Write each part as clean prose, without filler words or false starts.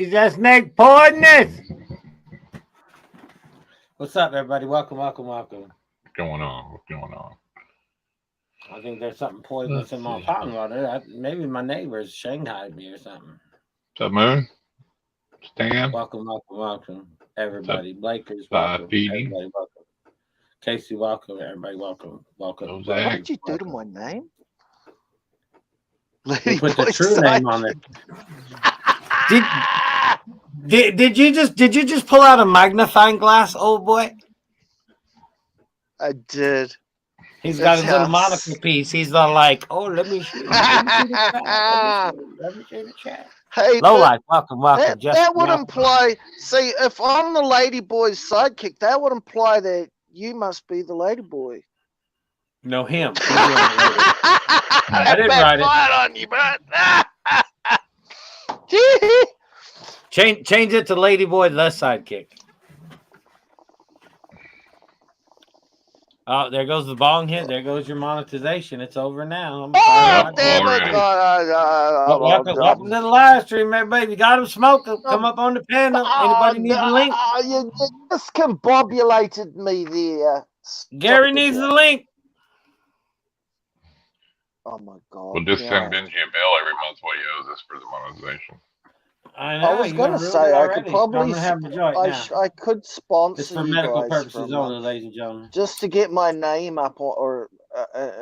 Is that snake poisonous? What's up, everybody? Welcome. What's going on? I think there's something poisonous in my pond water. Maybe my neighbors shanghaied me or something. What's up, Moon? Stan? Welcome, everybody. Blakers, welcome. Everybody, welcome. Casey, welcome. Everybody, welcome. Ozack. What did you do to my name? You put the true name on it. Did you just pull out a magnifying glass, old boy? I did. He's got his little monocle piece. He's not like, oh, let me see the chat. Hey, Lowlife, welcome. That would imply, see, if I'm the ladyboy's sidekick, that would imply that you must be the ladyboy. No, him. I didn't write it. On you, bud. Change it to ladyboy, the sidekick. Oh, there goes the bong hit. There goes your monetization. It's over now. Oh, damn it. Welcome to the live stream, everybody. You got him smoking. Come up on the panel. Anybody need the link? You discombobulated me there. Gary needs the link. Oh, my God. We'll just send Benji a bill every month what he owes us for the monetization. I know. I was going to say, I could probably, I could sponsor it's for you medical guys purposes only, ladies and gentlemen. Just to get my name up or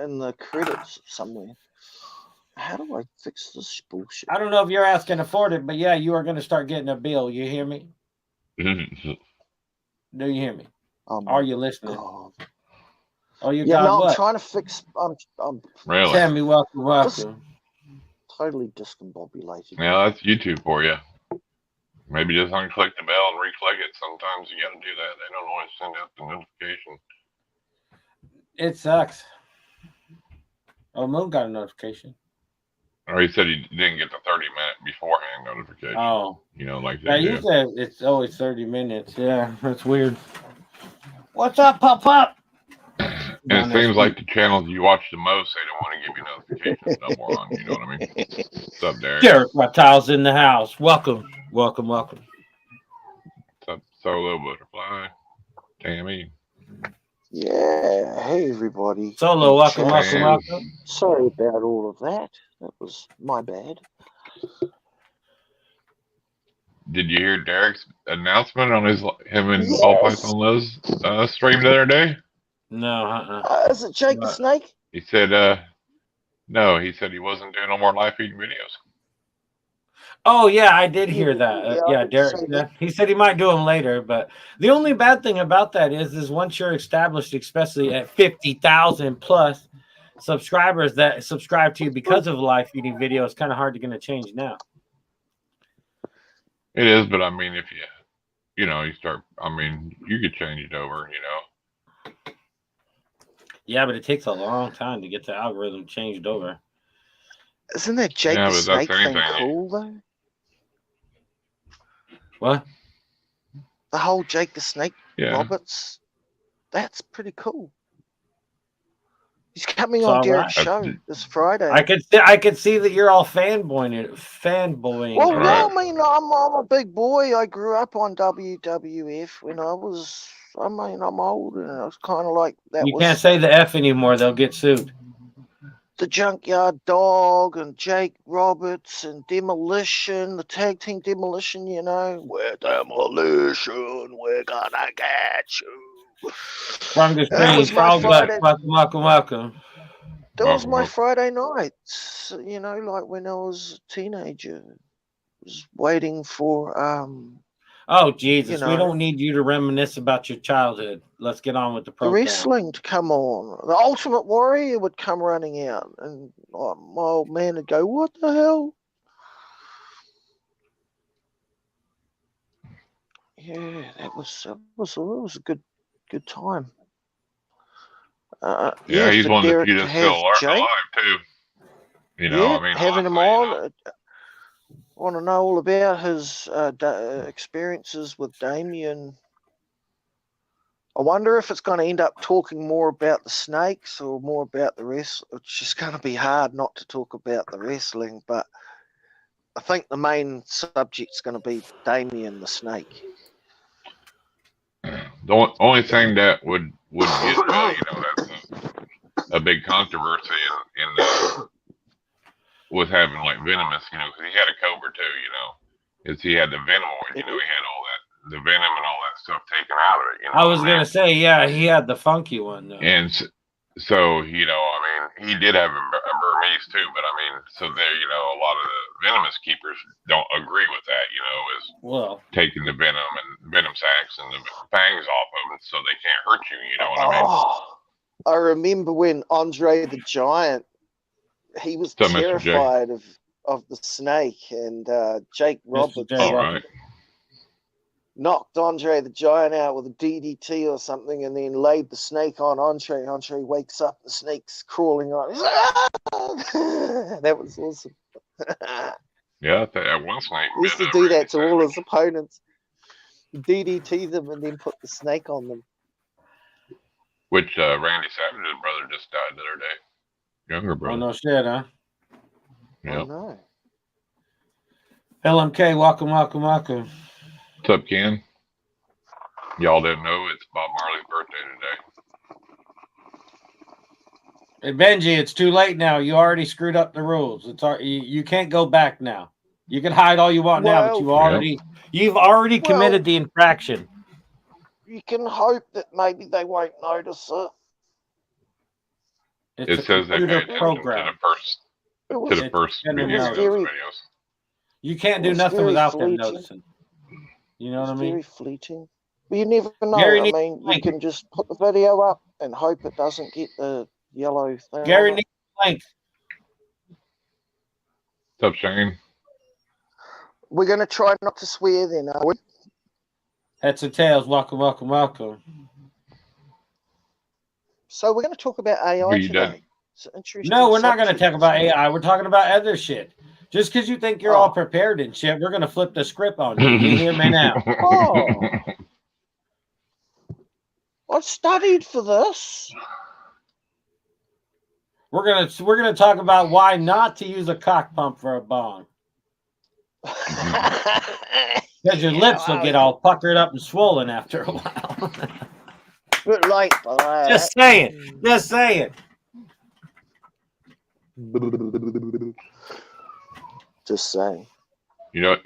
in the credits somewhere. How do I fix this bullshit? I don't know if your ass can afford it, but yeah, you are going to start getting a bill. You hear me? Do you hear me? Are you listening? God. Oh, you yeah, got no, what? I'm trying to fix. I'm really? Tammy, welcome. Totally discombobulated. Yeah, that's YouTube for you. Maybe just unclick the bell and re-click it. Sometimes you got to do that. They don't always send out the notification. It sucks. Oh, Moon got a notification. Or he said he didn't get the 30-minute beforehand notification. Oh. You know, like Yeah, they do. you said it's always 30 minutes. Yeah, that's weird. What's up, Pop? And it seems like the channels you watch the most, they don't want to give you notifications no more on. You know what I mean? What's up, Derek? Derek Reptiles in the house. Welcome. What's up, Solo Butterfly? Tammy. Yeah. Hey, everybody. Solo, welcome. Sorry about all of that. That was my bad. Did you hear Derek's announcement on him and Ball Python Lowe's stream the other day? No, Is it Jake the Snake? He said, no, he said he wasn't doing no more live feeding videos. Oh, yeah, I did hear that. Yeah, Derek. He said he might do them later, but the only bad thing about that is once you're established, especially at 50,000 plus subscribers that subscribe to you because of live feeding video, it's kind of hard to get to change now. It is, but I mean, if you start, I mean, you could change it over, Yeah, but it takes a long time to get the algorithm changed over. Isn't that Jake the Snake thing cool, though? What? The whole Jake the Snake Roberts? That's pretty cool. He's coming on Derek's show this Friday. I could see that you're all fanboying. Well, no, I mean, I'm a big boy. I grew up on WWF when I was. I mean, I'm old, and I was kind of like that. You can't say the F anymore; they'll get sued. The Junkyard Dog and Jake Roberts and Demolition, the tag team Demolition. We're Demolition. We're gonna get you. From the screen, welcome. That was my Friday nights, like when I was a teenager. I was waiting for oh Jesus, we don't need you to reminisce about your childhood. Let's get on with the program. The wrestling to come on. The Ultimate Warrior would come running out, and my old man would go, "What the hell?" Yeah, it was a good time. He's one of the few that's still alive too. I mean, having him on. Want to know all about his experiences with Damien. I wonder if it's going to end up talking more about the snakes or more about the wrestling. It's just going to be hard not to talk about the wrestling, but I think the main subject's going to be Damien the snake. The only thing that would get, that's a big controversy in with having like venomous, because he had a cobra too, is he had the venom, he had all that, the venom and all that stuff taken out of it. I was gonna say, yeah, he had the funky one though. And so, he did have a Burmese too, but so there, a lot of the venomous keepers don't agree with that, taking the venom and venom sacs and the fangs off of them so they can't hurt you, you know what I mean? I remember when Andre the Giant, he was terrified of the snake, and Jake Roberts knocked Andre the Giant out with a DDT or something, and then laid the snake on Andre. Andre wakes up, the snake's crawling on. That was awesome. Yeah, that one snake. He used to do that to all his opponents. DDT them and then put the snake on them. Which Randy Savage's brother just died the other day. Younger brother. Oh, no shit, huh? Yeah. Oh, no. LMK, welcome. What's up, Ken? Y'all didn't know it's Bob Marley's birthday today. Hey, Benji, it's too late now. You already screwed up the rules. You can't go back now. You can hide all you want now, but you've already committed the infraction. You can hope that maybe they won't notice it. It says they paid attention to the first videos. You can't do nothing without them noticing. You know what I mean? Very fleeting. But you never know. You can just put the video up and hope it doesn't get the yellow thing. Gary needs a link. What's up, Shane? We're going to try not to swear then, are we? Heads and tails. Welcome. So we're going to talk about AI today. No, we're not going to talk about AI. We're talking about other shit. Just because you think you're all prepared and shit, we're going to flip the script on you. You hear me now? I studied for this. We're gonna talk about why not to use a cock pump for a bong. Because your lips will get all puckered up and swollen after a while. Bit late for that. Just saying. Just saying.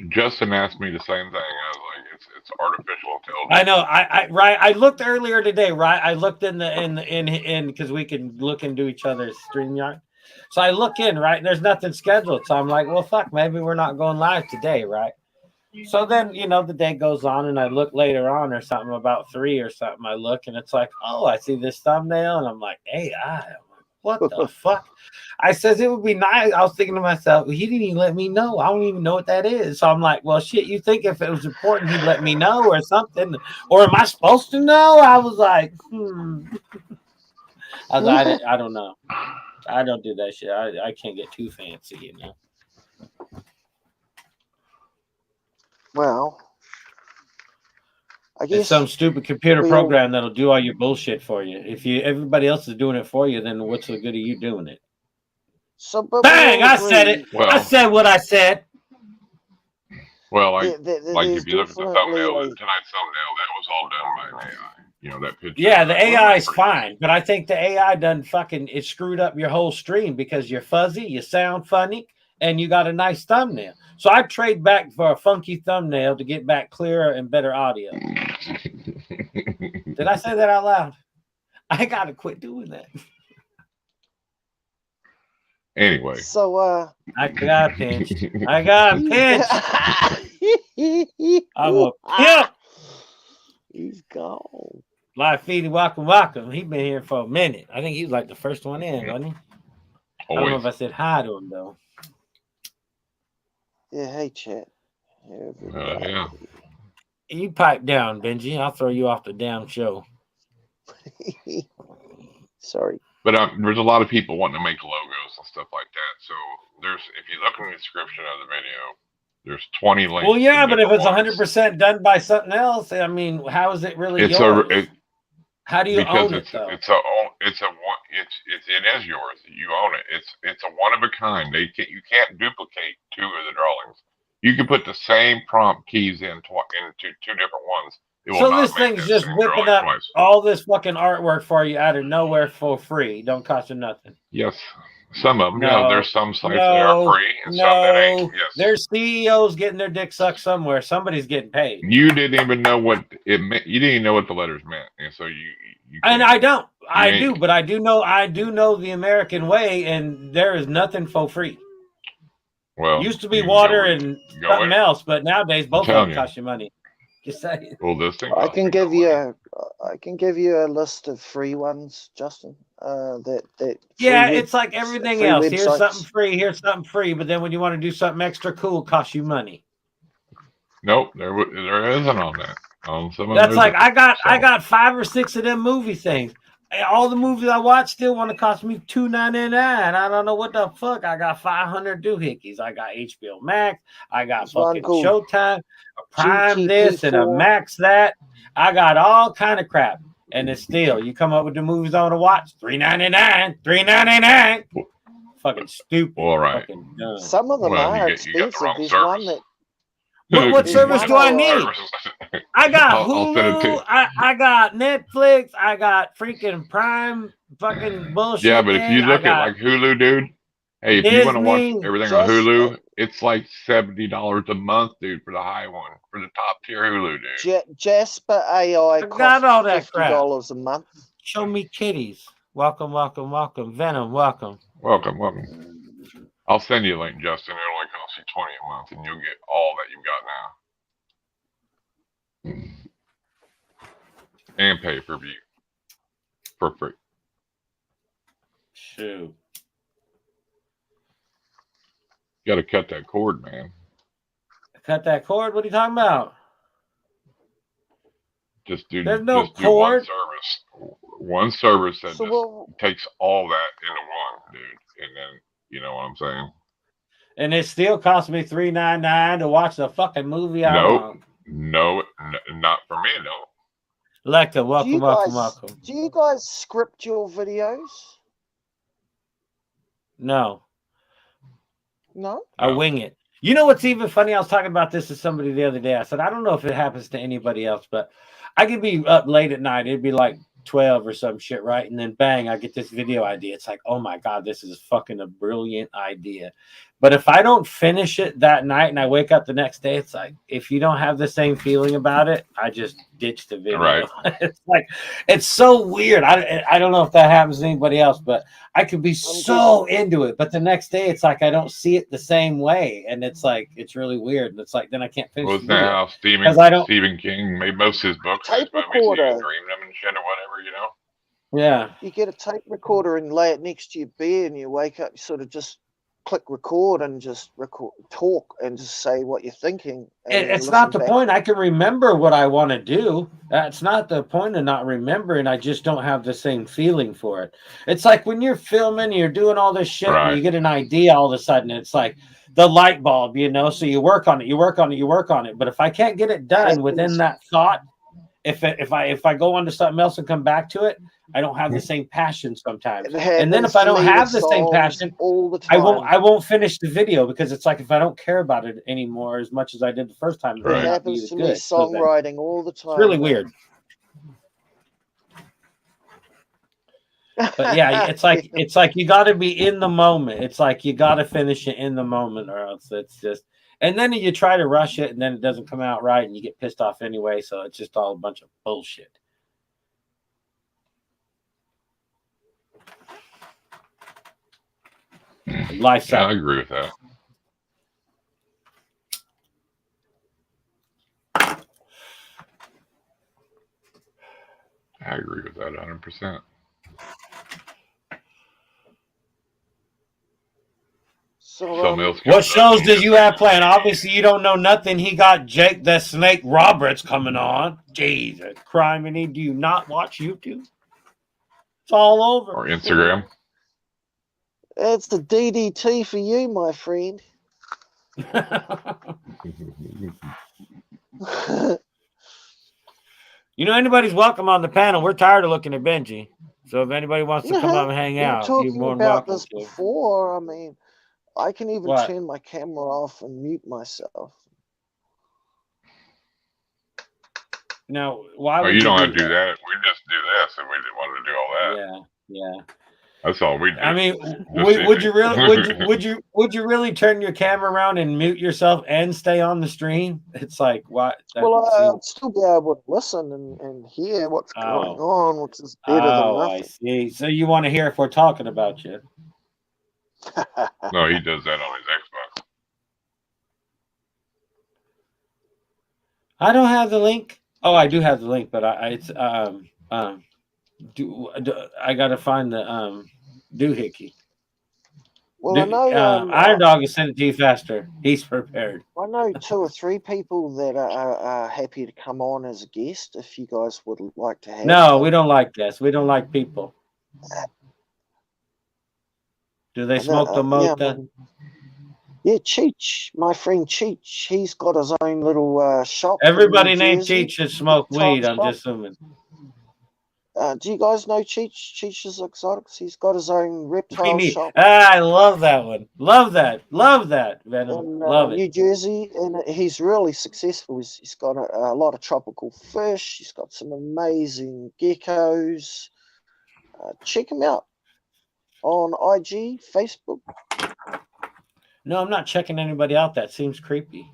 Justin asked me the same thing. I was like, it's artificial intelligence. I know. I looked earlier today, right? I looked in because we can look into each other's StreamYard. So I look in, right? And there's nothing scheduled. So I'm like, well, fuck, maybe we're not going live today, right? So then, the day goes on and I look later on or something about 3 or something. I look and it's like, oh, I see this thumbnail and I'm like, AI. What the fuck? I says it would be nice. I was thinking to myself, he didn't even let me know. I don't even know what that is. So I'm like, well, shit, you think if it was important, he'd let me know or something? Or am I supposed to know? I was like, I don't know. I don't do that shit. I can't get too fancy, Well, I guess it's some stupid computer program that'll do all your bullshit for you. If everybody else is doing it for you, then what's the good of you doing it? So, bang! I said it. Well, I said what I said. Well, if you look at the thumbnail, tonight's thumbnail, that was all done by an AI. That picture. Yeah, the AI is fine, but I think the AI done it screwed up your whole stream because you're fuzzy, you sound funny, and you got a nice thumbnail. So I trade back for a funky thumbnail to get back clearer and better audio. Did I say that out loud? I gotta quit doing that. Anyway. So I got pinched. I'm a pimp. He's gone. Live feeding, welcome. He's been here for a minute. I think he was like the first one in, wasn't he? I don't know if I said hi to him though. Yeah, hey chat. Yeah. You pipe down, Benji. I'll throw you off the damn show. Sorry. But there's a lot of people wanting to make logos and stuff like that. So if you look in the description of the video, there's 20 links. Well, yeah, but if it's 100% done by something else, how is it really yours? How do you own it though? It is yours. You own it. It's a one of a kind. You can't duplicate 2 of the drawings. You can put the same prompt keys into two different ones. It will So not this make thing's that just same whipping drawing up twice. all this fucking artwork for you out of nowhere for free. Don't cost you nothing. Yes. Some of them. No, There's some sites that are free and some that ain't. Yes. There's CEOs getting their dick sucked somewhere. Somebody's getting paid. You didn't even know what it meant. You didn't even know what the letters meant, and so you and I don't. I do, but I do know the American way, and there is nothing for free. Well, used to be water and something else, but nowadays both of them cost you money. Just saying. Well, this thing I can give you a list of free ones, Justin. It's like everything else. Websites. Here's something free. Here's something free. But then when you want to do something extra cool, it costs you money. Nope, there isn't on that. That's like I got 5 or 6 of them movie things. All the movies I watch still want to cost me $2.99. I don't know what the fuck. I got 500 doohickeys. I got HBO Max. I got fucking Showtime, a Prime GTP this, and a Max that. I got all kind of crap. And it's still, you come up with the movies I want to watch, $3.99, $3.99. Fucking stupid. All right. Some of them are expensive. There's one that. What service do I need? I got Hulu. I got Netflix. I got freaking Prime. Fucking bullshit. Yeah, but if you look at like Hulu, dude. Hey, if you want to watch everything on Hulu, it's like $70 a month, dude, for the high one, for the top tier Hulu, dude. Jasper AI got all that $50 a month. Show me kitties. Welcome, welcome, welcome. Venom, welcome. Welcome, welcome. I'll send you a link, Justin. It'll only cost you $20 a month, and you'll get all that you've got now. And pay per view for free. Shoot. You got to cut that cord, man. Cut that cord? What are you talking about? Just do. There's no just cord. Do one service that takes all that into one, dude. And then, you know what I'm saying? And it still costs me $3.99 to watch the fucking movie. No, not for me, no. Lecter, welcome, welcome. Do you guys script your videos? No. No? I wing it. You know what's even funny? I was talking about this to somebody the other day. I said, I don't know if it happens to anybody else, but I could be up late at night. It'd be like 12 or some shit, right? And then bang, I get this video idea. It's like, oh my God, this is fucking a brilliant idea. But if I don't finish it that night and I wake up the next day, it's like, if you don't have the same feeling about it, I just ditch the video. Right. It's like, it's so weird. I don't know if that happens to anybody else, but I could be so into it. But the next day, it's like, I don't see it the same way. And it's like, it's really weird. And it's like, then I can't finish it. Well, now Stephen King made most of his books. Tape recorder. Dream them and shit or whatever, you know? Yeah. You get a tape recorder and lay it next to your bed and you wake up, you sort of just click record and just talk and just say what you're thinking. It's not the point. I can remember what I want to do. That's not the point of not remembering. I just don't have the same feeling for it. It's like when you're filming, you're doing all this shit, and you get an idea all of a sudden. It's like the light bulb, you know. So you work on it, you work on it, you work on it. But if I can't get it done within that thought, if I go on to something else and come back to it, I don't have the same passion sometimes. And then if I don't have the same passion, all the time. I won't finish the video because it's like if I don't care about it anymore as much as I did the first time, it happens to me songwriting all the time. It's really weird. But yeah, it's like you got to be in the moment. It's like you got to finish it in the moment, or else it's just. And then you try to rush it, and then it doesn't come out right, and you get pissed off anyway. So it's just all a bunch of bullshit. Lifestyle. Yeah, I agree with that. I agree with that 100%. So, what shows did you have planned? Obviously, you don't know nothing. He got Jake the Snake Roberts coming on. Jesus, criminy! Do you not watch YouTube? It's all over. Or Instagram. It's the DDT for you, my friend. You know, anybody's welcome on the panel. We're tired of looking at Benji. So if anybody wants to come up and hang out, you're more than welcome this before. I mean, I can even What? turn my camera off and mute myself. Now, why Oh, would you don't have do to do that. We just do this, and we didn't want to do all that. Yeah. That's all we do. I mean, would you really turn your camera around and mute yourself and stay on the stream? It's like what? Well, I'd still be able to listen and hear what's going on, which is better than nothing. I see. So you want to hear if we're talking about you? No, he does that on his Xbox. I don't have the link. Oh, I do have the link, but I gotta find the doohickey. Well, I know Irondogg is sent it to you faster. He's prepared. I know 2 or 3 people that are happy to come on as a guest if you guys would like to have. No, we don't like this. We don't like people. Do they smoke the mota? Yeah, Cheech, my friend Cheech, he's got his own little shop. Everybody named Cheech should smoke weed, I'm just assuming. Do you guys know Cheech's Exotics? He's got his own reptile shop. I love that one. Love that, Venom. Love it. New Jersey, and he's really successful. He's got a lot of tropical fish. He's got some amazing geckos. Check him out on IG, Facebook. No, I'm not checking anybody out. That seems creepy.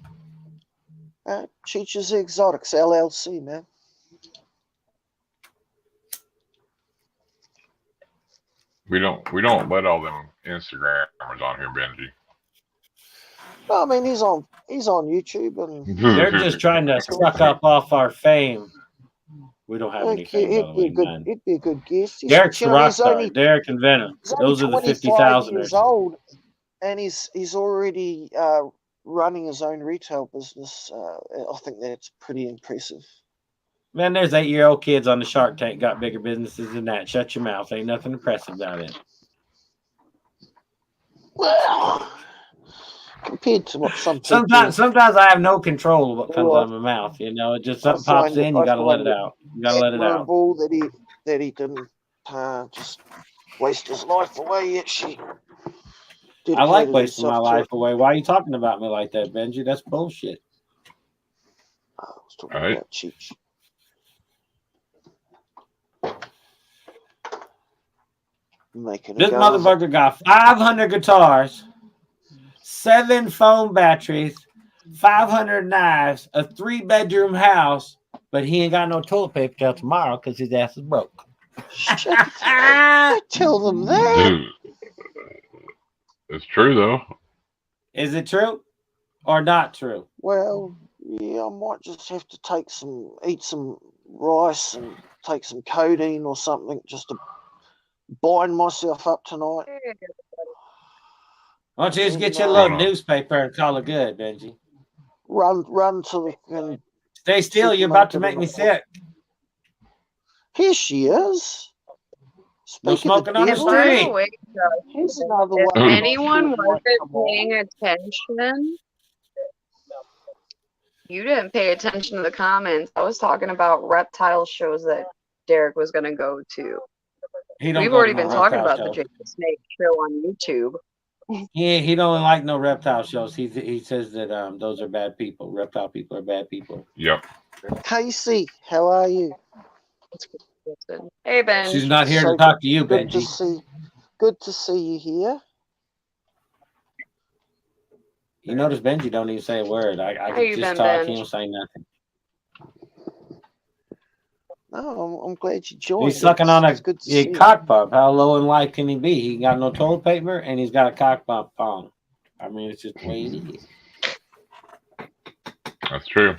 Cheech's Exotics LLC, man. We don't let all them Instagrammers on here, Benji. Well, I mean, he's on YouTube, and they're just trying to suck up off our fame. We don't have any fame. It'd be a good guest. Derek's the rock star. Derek and Venom. Those are the 50,000ers. Years old, and he's already running his own retail business. I think that's pretty impressive. Man, there's 8-year-old kids on the Shark Tank got bigger businesses than that. Shut your mouth. Ain't nothing impressive about it. Well, compared to what some people... Sometimes I have no control of what comes out of my mouth. You know, it just something pops in. You got to let it out. You got to let it out. That he didn't just waste his life away yet. I like wasting my life away. Why are you talking about me like that, Benji? That's bullshit. I was talking about Cheech. This motherfucker got 500 guitars, 7 phone batteries, 500 knives, a 3-bedroom house, but he ain't got no toilet paper till tomorrow because his ass is broke. Tell them that. Dude, it's true though. Is it true or not true? Well, yeah, I might just have to eat some rice and take some codeine or something just to bind myself up tonight. Why don't you just get your little newspaper and call it good, Benji? Run to the... Stay still, you're about to make me sick. Here she is. No smoking on the street. Here's another one. If anyone wasn't paying attention, you didn't pay attention to the comments. I was talking about reptile shows that Derek was going to go to. We've already been talking about the Jake the Snake show on YouTube. Yeah, he don't like no reptile shows. He says that those are bad people. Reptile people are bad people. Yep. Casey, how are you? Hey, Ben. She's not here to talk to you, Benji. Good to see you here. You notice Benji don't even say a word. I can just talk. He don't say nothing. No, I'm glad you joined. He's sucking on a cock pump. How low in life can he be? He got no toilet paper and he's got a cock pump on. I mean, it's just the way it is. That's true.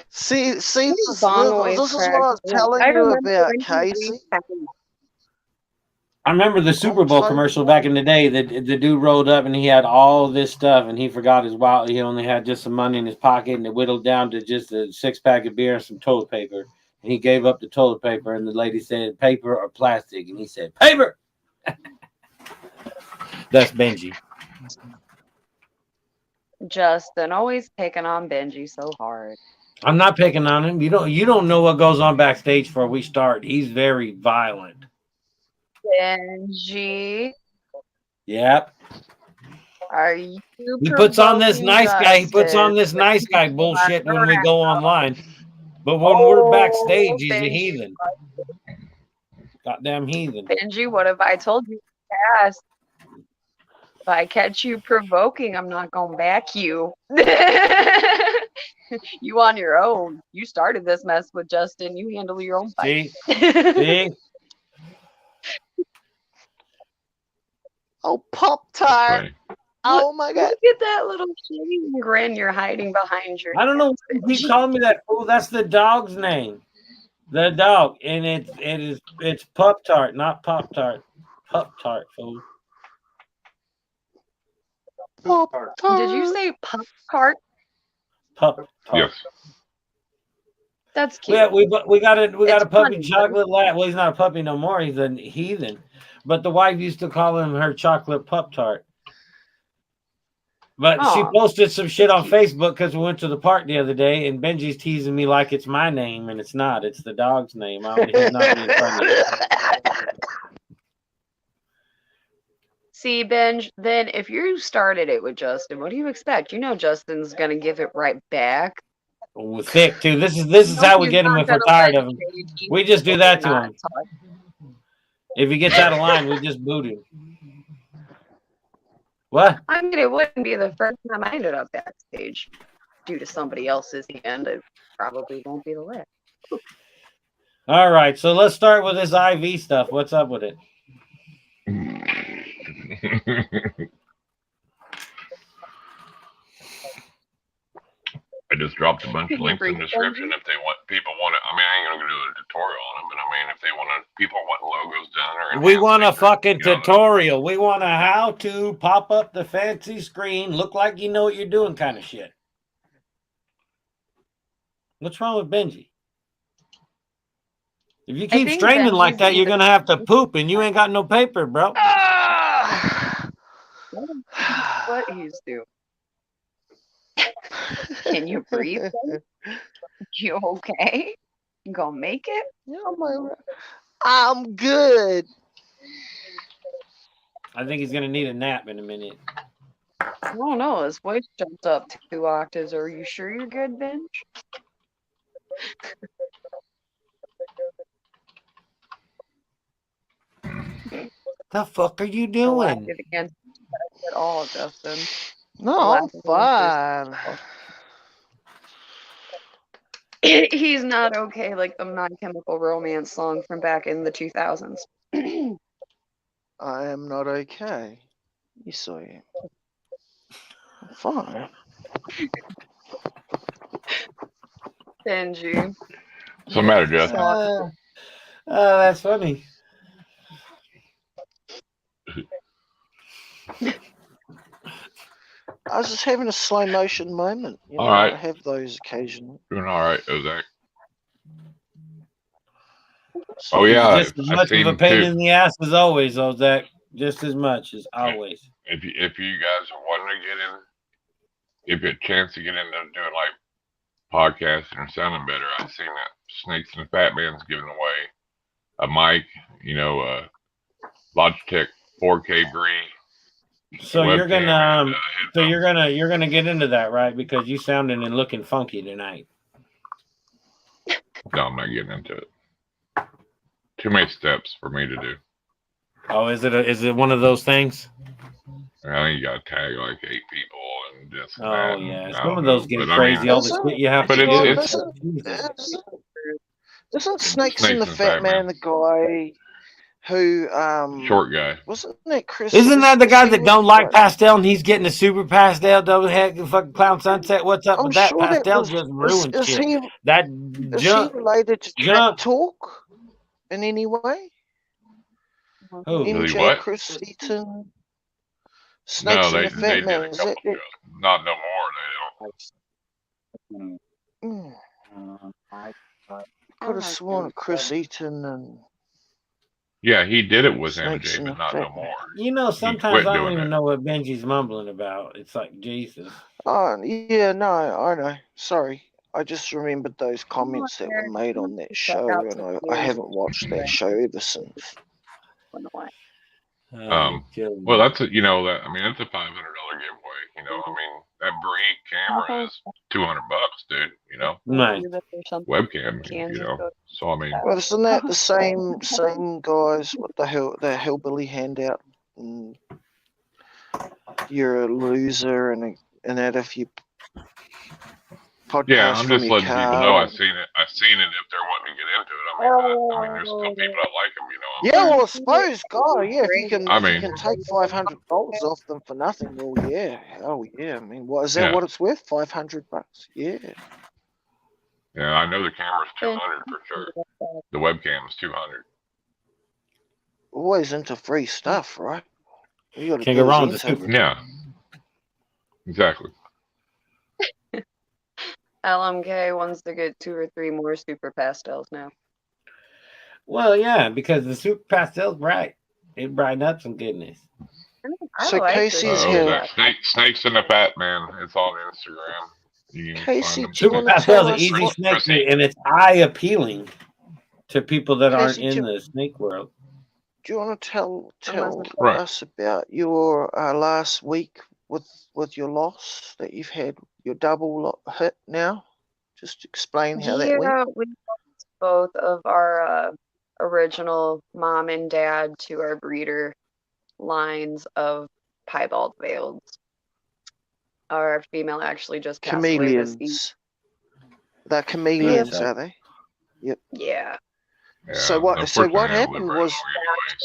See, this is what I was telling you about, Casey. I remember the Super Bowl commercial back in the day. The dude rolled up and he had all this stuff and he forgot his wallet. He only had just some money in his pocket and it whittled down to just a 6-pack of beer and some toilet paper. And he gave up the toilet paper and the lady said, paper or plastic? And he said, paper. That's Benji. Justin always picking on Benji so hard. I'm not picking on him. You don't know what goes on backstage before we start. He's very violent. Benji. Yep. Are you He puts on this provoking nice guy. He puts on justice this with nice guy people on bullshit when we around? go online. But when we're backstage, he's a Benji, heathen. Goddamn heathen. Benji, what have I told you? Yes. If I catch you provoking, I'm not going to back you. You on your own. You started this mess with Justin. You handle your own fight. See? Oh, Pop-Tart. Oh my God. Look at that little shitty grin you're hiding behind your I don't know why he called me that. Oh, that's the dog's name. The dog. And it's Pup-Tart, not Pop-Tart. Pup-Tart, fool. Pop-Tart. Did you say Pup-Tart? Pup-Tart. Yes. That's cute. Yeah, we got a puppy, funny, chocolate lab. Well, he's not a puppy no more. He's a heathen. But the wife used to call him her chocolate Pup-Tart. But she posted some shit on Facebook because we went to the park the other day, and Benji's teasing me like it's my name, and it's not. It's the dog's name. He's not being funny. See, Benj, then if you started it with Justin, what do you expect? You know Justin's going to give it right back. Oh, thick, too. This is how we get him if we're tired of him. We just do that to him. If he gets out of line, we just boot him. What? I mean, it wouldn't be the first time I ended up backstage due to somebody else's hand. It probably won't be the last. All right, so let's start with this IV stuff. What's up with it? I just dropped a bunch of links in the description if people want it. I mean, I ain't gonna do a tutorial on them, but I mean, if they want to, people want logos done, or we want a fucking tutorial. We want a how to pop up the fancy screen, look like you know what you're doing, kind of shit. What's wrong with Benji? If you keep straining like that, you're gonna have to poop, and you ain't got no paper, bro. What he's doing? Can you breathe? You okay? You gonna make it? Yeah, I'm good. I think he's gonna need a nap in a minute. I don't know. His voice jumped up 2 octaves. Are you sure you're good, Benj? The fuck are you doing? Against at all, Justin. No, I'm fine. He's not okay like the My Chemical Romance song from back in the 2000s. I am not okay. Yes, I am. I'm fine. What's Benji. the matter, Jeff? Oh, that's funny. I was just having a slow motion moment. You know, all right. I have those occasionally. Doing all right, Ozack. Oh yeah, just as much of a pain in the ass as always, Ozack. Just as much as always. If you guys are wanting to get in, if you have a chance to get into doing like podcasting or sounding better, I've seen that Snakes and Fat Man's giving away a mic, you know, Logitech 4K Bree. So you're gonna, you're gonna get into that, right? Because you sounding and looking funky tonight. No, I'm not getting into it. Too many steps for me to do. Oh, is it one of those things? I think you got to tag like 8 people and just. Oh yeah, some of those get crazy. All the shit you have to do. Isn't Snakes and the Fat Man the guy who short guy? Wasn't that Chris? Isn't that the guy that don't like pastel and he's getting a super pastel double head fucking Clown Sunset? What's up with that pastel? Just ruined shit. Is he related to Track Talk in any way? Who? MJ, Chris Eaton, Snakes and the Fat Man. Is that it? Not no more. I could have sworn Chris Eaton and. Yeah, he did it with MJ, but not no more. You know, sometimes I don't even know what Benji's mumbling about. It's like Jesus. Oh yeah, no, I know. Sorry. I just remembered those comments that were made on that show, and I haven't watched that show ever since. Well, that's a, you know, that, I mean, that's a $500 giveaway. You know, I mean, that Bree camera is $200, dude. You know, Nice. webcam. You know, so I mean, well, isn't that the same guys with the hillbilly handout? And you're a loser, and that if you podcast yeah, I'm from just your letting car. people know I've seen it. I've seen it if they're wanting to get into it. I mean, there's still people that like them. You know. Yeah, well, I suppose, God, yeah, if you can, I if you mean, can take $500 off them for nothing, well, yeah, oh yeah. I mean, what is that? Yeah. What it's worth? $500? Yeah. Yeah, I know the camera's 200 for sure. The webcam is 200. Always into free stuff, right? You got to Can't go do wrong is with enter. Yeah. Exactly. LMK wants to get 2 or 3 more super pastels now. Well, yeah, because the super pastel's bright. It brighten up some goodness. So Casey's here. Snakes in the Fat Man. It's on Instagram. You can Casey, find them. Super pastel's an easy snake, and it's eye appealing to people that aren't in the snake world. Do you want to tell Right. us about your last week with your loss that you've had, your double hit now? Just explain how that went. Yeah, we lost both of our original mom and dad to our breeder lines of piebald veils. Our female actually just passed away this week. They're chameleons, are they? Yep. Yeah. So what happened was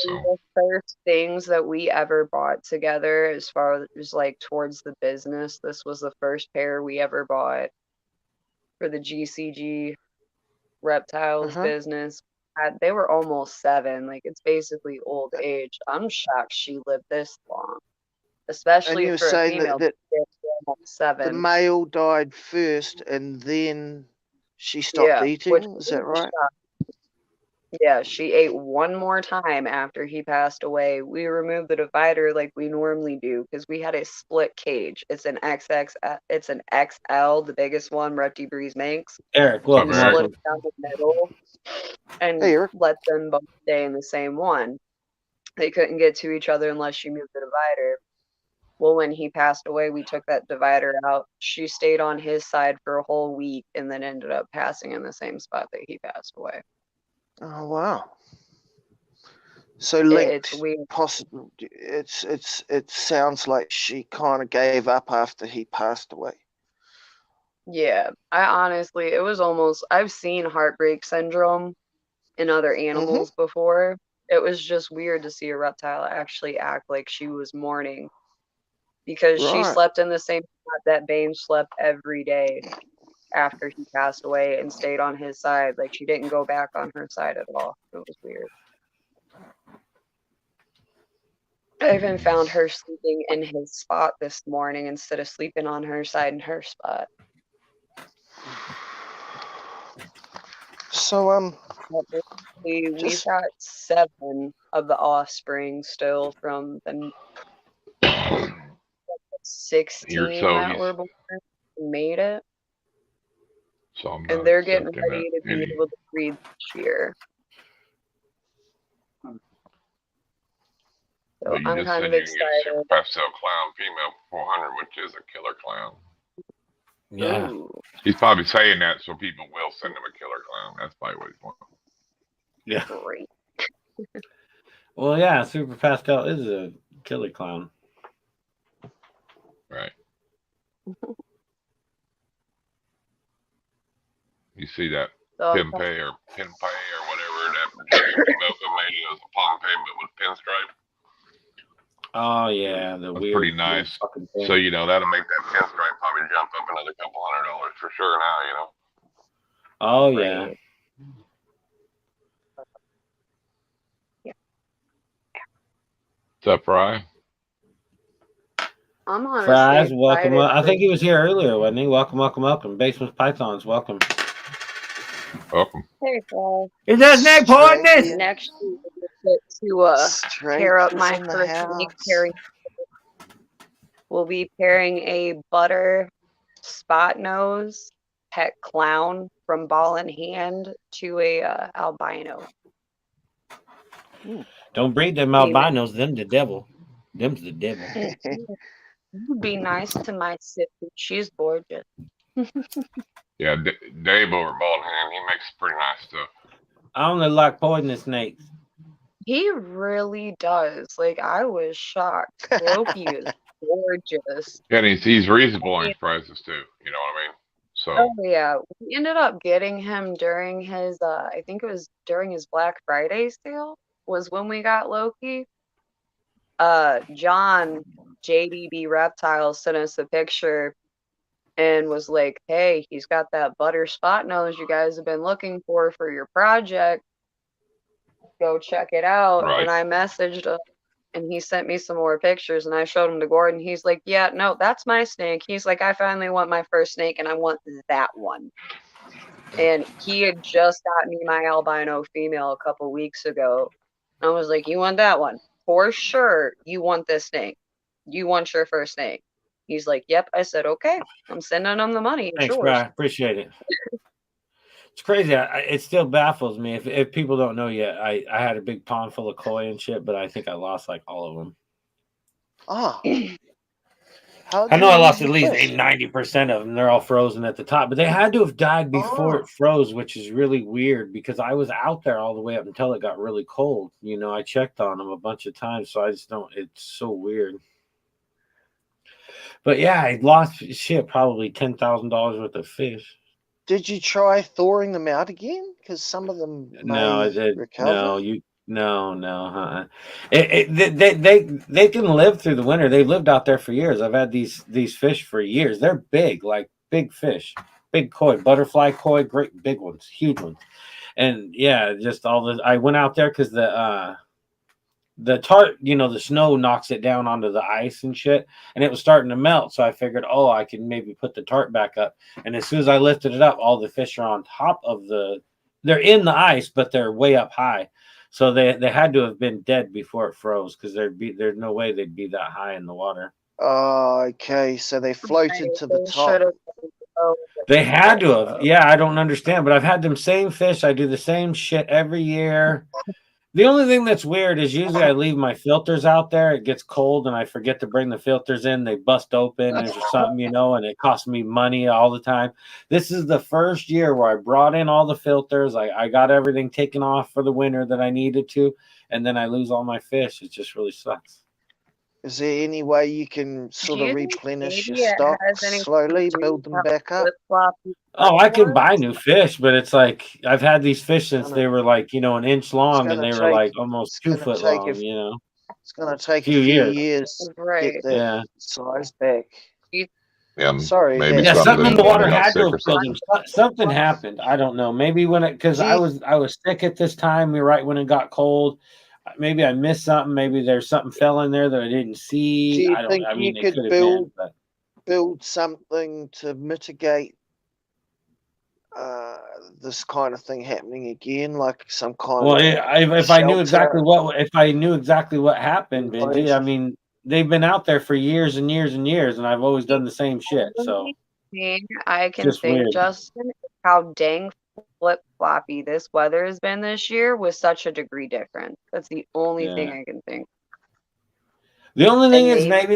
the first things that we ever bought together, as far as like towards the business. This was the first pair we ever bought for the GCG Reptiles business. They were almost 7. Like, it's basically old age. I'm shocked she lived this long, especially for a female. That almost 7. The male died first, and then she stopped eating. Is that right? Yeah, she ate one more time after he passed away. We removed the divider like we normally do because we had a split cage. It's an XX. It's an XL, the biggest one Repti Breeze makes. Eric, welcome. Split it down the middle and let them both stay in the same one. They couldn't get to each other unless you moved the divider. Well, when he passed away, we took that divider out. She stayed on his side for a whole week and then ended up passing in the same spot that he passed away. Oh wow! So linked, possible. It sounds like she kind of gave up after he passed away. Yeah, I honestly, it was almost. I've seen heartbreak syndrome in other animals before. It was just weird to see a reptile actually act like she was mourning, because she slept in the same spot that Bane slept every day after he passed away and stayed on his side. Like, she didn't go back on her side at all. It was weird. I even found her sleeping in his spot this morning instead of sleeping on her side in her spot. So we've got 7 of the offspring still from the 16 that were born and made it. So and they're getting ready to be able to breed this year. So I'm kind of excited. Super pastel clown female for 400, which is a killer clown. Yeah. Ooh. He's probably saying that so people will send him a killer clown. That's probably what he's wanting. Yeah. Great. Well, yeah, super pastel is a killer clown. Right. You see that Pimpay or whatever that Mocha made it as a Pompey but with pinstripe. Oh yeah, that's pretty nice. So that'll make that pinstripe probably jump up another couple $100 for sure now. Oh yeah. What's up, Fry? I'm honestly Fries, welcome. I think he was for here earlier, wasn't he? Welcome. Basements Pythons, welcome. Welcome. Hey, Fry. Is that snake poisonous? Next week, to pair up my first snake pairing. We'll be pairing a butter spot nose pet clown from Ball in Hand to a albino. Don't breed them albinos. Them the devil. Them's the devil. You be nice to my sister. She's gorgeous. Yeah, Dave over Bald Hand, he makes pretty nice stuff. I only like poisonous snakes. He really does. Like, I was shocked. Loki is gorgeous. Yeah, and he's reasonable on his prices too. You know what I mean? So. Oh yeah, we ended up getting him during his. I think it was during his Black Friday sale. Was when we got Loki. John JDB Reptiles sent us a picture and was like, "Hey, he's got that butter spot nose you guys have been looking for your project. Go check it out." Right. And I messaged him, and he sent me some more pictures, and I showed him to Gordon. He's like, "Yeah, no, that's my snake." He's like, "I finally want my first snake, and I want that one." And he had just got me my albino female a couple weeks ago. I was like, "You want that one? For sure, you want this snake. You want your first snake." He's like, "Yep." I said, "Okay, I'm sending him the money." Thanks, bro. I appreciate it. It's crazy. It still baffles me. If people don't know yet, I had a big pond full of koi and shit, but I think I lost like all of them. Oh. I know I lost at least 90% of them. They're all frozen at the top, but they had to have died before it froze, which is really weird because I was out there all the way up until it got really cold. You know, I checked on them a bunch of times, so I just don't. It's so weird. But yeah, I lost probably $10,000 worth of fish. Did you try thawing them out again? Because some of them recover. No. They can live through the winter. They've lived out there for years. I've had these fish for years. They're big, like big fish, big koi, butterfly koi, great big ones, huge ones. And yeah, just all the. I went out there because the tart, you know, the snow knocks it down onto the ice and shit, and it was starting to melt. So I figured, I can maybe put the tart back up. And as soon as I lifted it up, all the fish are on top of they're in the ice, but they're way up high. So they had to have been dead before it froze because there's no way they'd be that high in the water. Oh, okay. So they floated to the top. They had to have. Yeah, I don't understand, but I've had them same fish. I do the same shit every year. The only thing that's weird is usually I leave my filters out there. It gets cold and I forget to bring the filters in. They bust open or something, you know, and it costs me money all the time. This is the first year where I brought in all the filters. I got everything taken off for the winter that I needed to, and then I lose all my fish. It just really sucks. Is there any way you can sort of replenish your stock slowly, build them back up? Oh, I can buy new fish, but it's like I've had these fish since they were like, you know, an inch long, and they were like almost 2 foot long, you know. It's going to take a few years to get that size back. Yeah, sorry. Maybe something in the water had to have killed him. Something happened. I don't know. Maybe because I was sick at this time, right when it got cold. Maybe I missed something. Maybe there's something fell in there that I didn't see. Do you think you could build something to mitigate this kind of thing happening again, like some kind of if I knew exactly what happened, Benji, I mean, they've been out there for years and years and years, and I've always done the same shit. So I can think, Justin, how dang flip-floppy this weather has been this year with such a degree difference. That's the only thing I can think. The only thing is maybe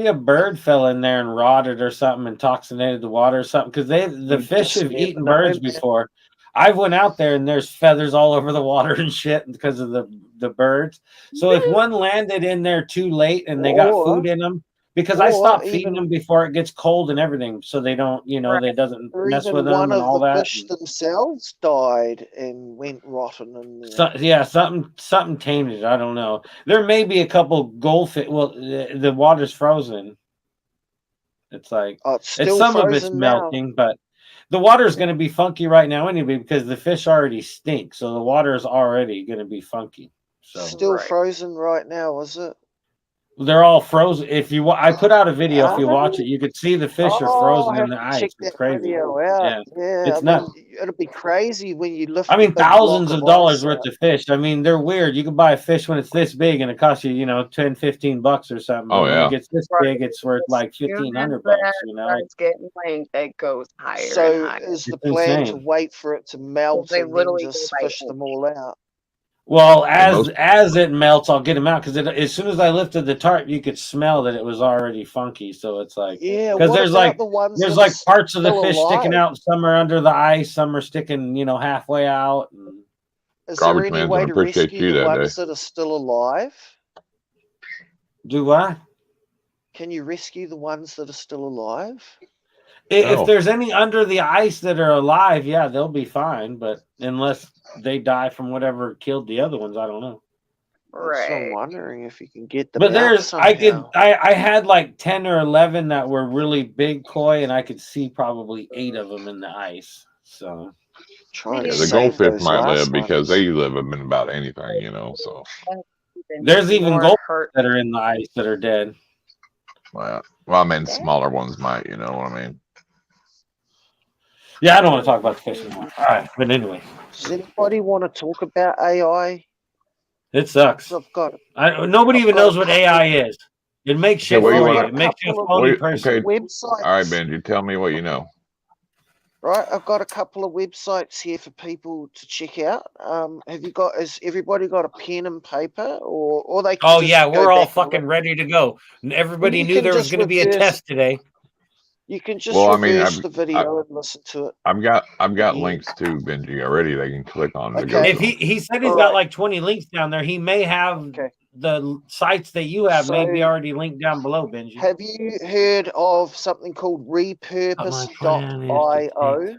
a bird fell in there and rotted or something, intoxicated the water or something, because the fish have eaten birds before. I've went out there and there's feathers all over the water and shit because of the birds. So if one landed in there too late and they got food in them, because I stopped feeding them before it gets cold and everything, so they don't, you know, they doesn't mess with them and all that. One of the fish themselves died and went rotten. And something tainted. I don't know. There may be a couple goldfish. Well, the water's frozen. It's like some of it's melting, but the water is going to be funky right now anyway because the fish already stink. So the water is already going to be funky. So still frozen right now, is it? They're all frozen. I put out a video. If you watch it, you could see the fish are frozen in the ice. It's crazy. Yeah, it's nuts. It'll be crazy when you lift. I mean, thousands of dollars worth of fish. I mean, they're weird. You can buy a fish when it's this big, and it costs you, you know, $10-15 or something. Oh, when it gets this big, it's worth like $1,500. You know, it's getting length. It goes higher. So and higher. Is the plan to wait for it to melt and then just fish them all out? Well, as it melts, I'll get them out because as soon as I lifted the tarp, you could smell that it was already funky. So it's like, Yeah, because what about the ones there's that like are parts of the still fish sticking alive? out. Some are under the ice. Some are sticking, halfway out. And... Is there Garbage any man's way gonna to appreciate rescue you the that ones day. that are still alive? Do what? Can you rescue the ones that are still alive? If No. there's any under the ice that are alive, yeah, they'll be fine. But unless they die from whatever killed the other ones, I don't know. So I'm Right. wondering if you can get them But out somehow. I had like 10 or 11 that were really big koi, and I could see probably 8 of them in the ice. So Trying Yeah, to the save goldfish those might live last because ones. they live in about anything, so. there's even more gold hurt. that are in the ice that are dead. Well, I mean, smaller ones might, you know what I mean? Yeah, I don't want to talk about the fish anymore. All right, but anyway, Does anybody want to talk about AI? it sucks. Nobody even knows what AI is. It makes shit what do you for you. wanna- It makes you a couple phony of- person. okay. Websites. All right, Benji, tell me what you know. Right, I've got a couple of websites here for people to check out. Has everybody got a pen and paper, or they can Oh just yeah, go we're all back and fucking look? ready to go. And everybody You knew can there was just going to be a reverse- test today. You can just Well, I mean, reverse the video and listen to it. I've got Yeah. links to Benji already. They can click on to go Okay. If to. he said he's All got right. like 20 links down there, he may have Okay. the sites that you have may be So- already linked down below, Benji. Have you heard of something called repurpose.io?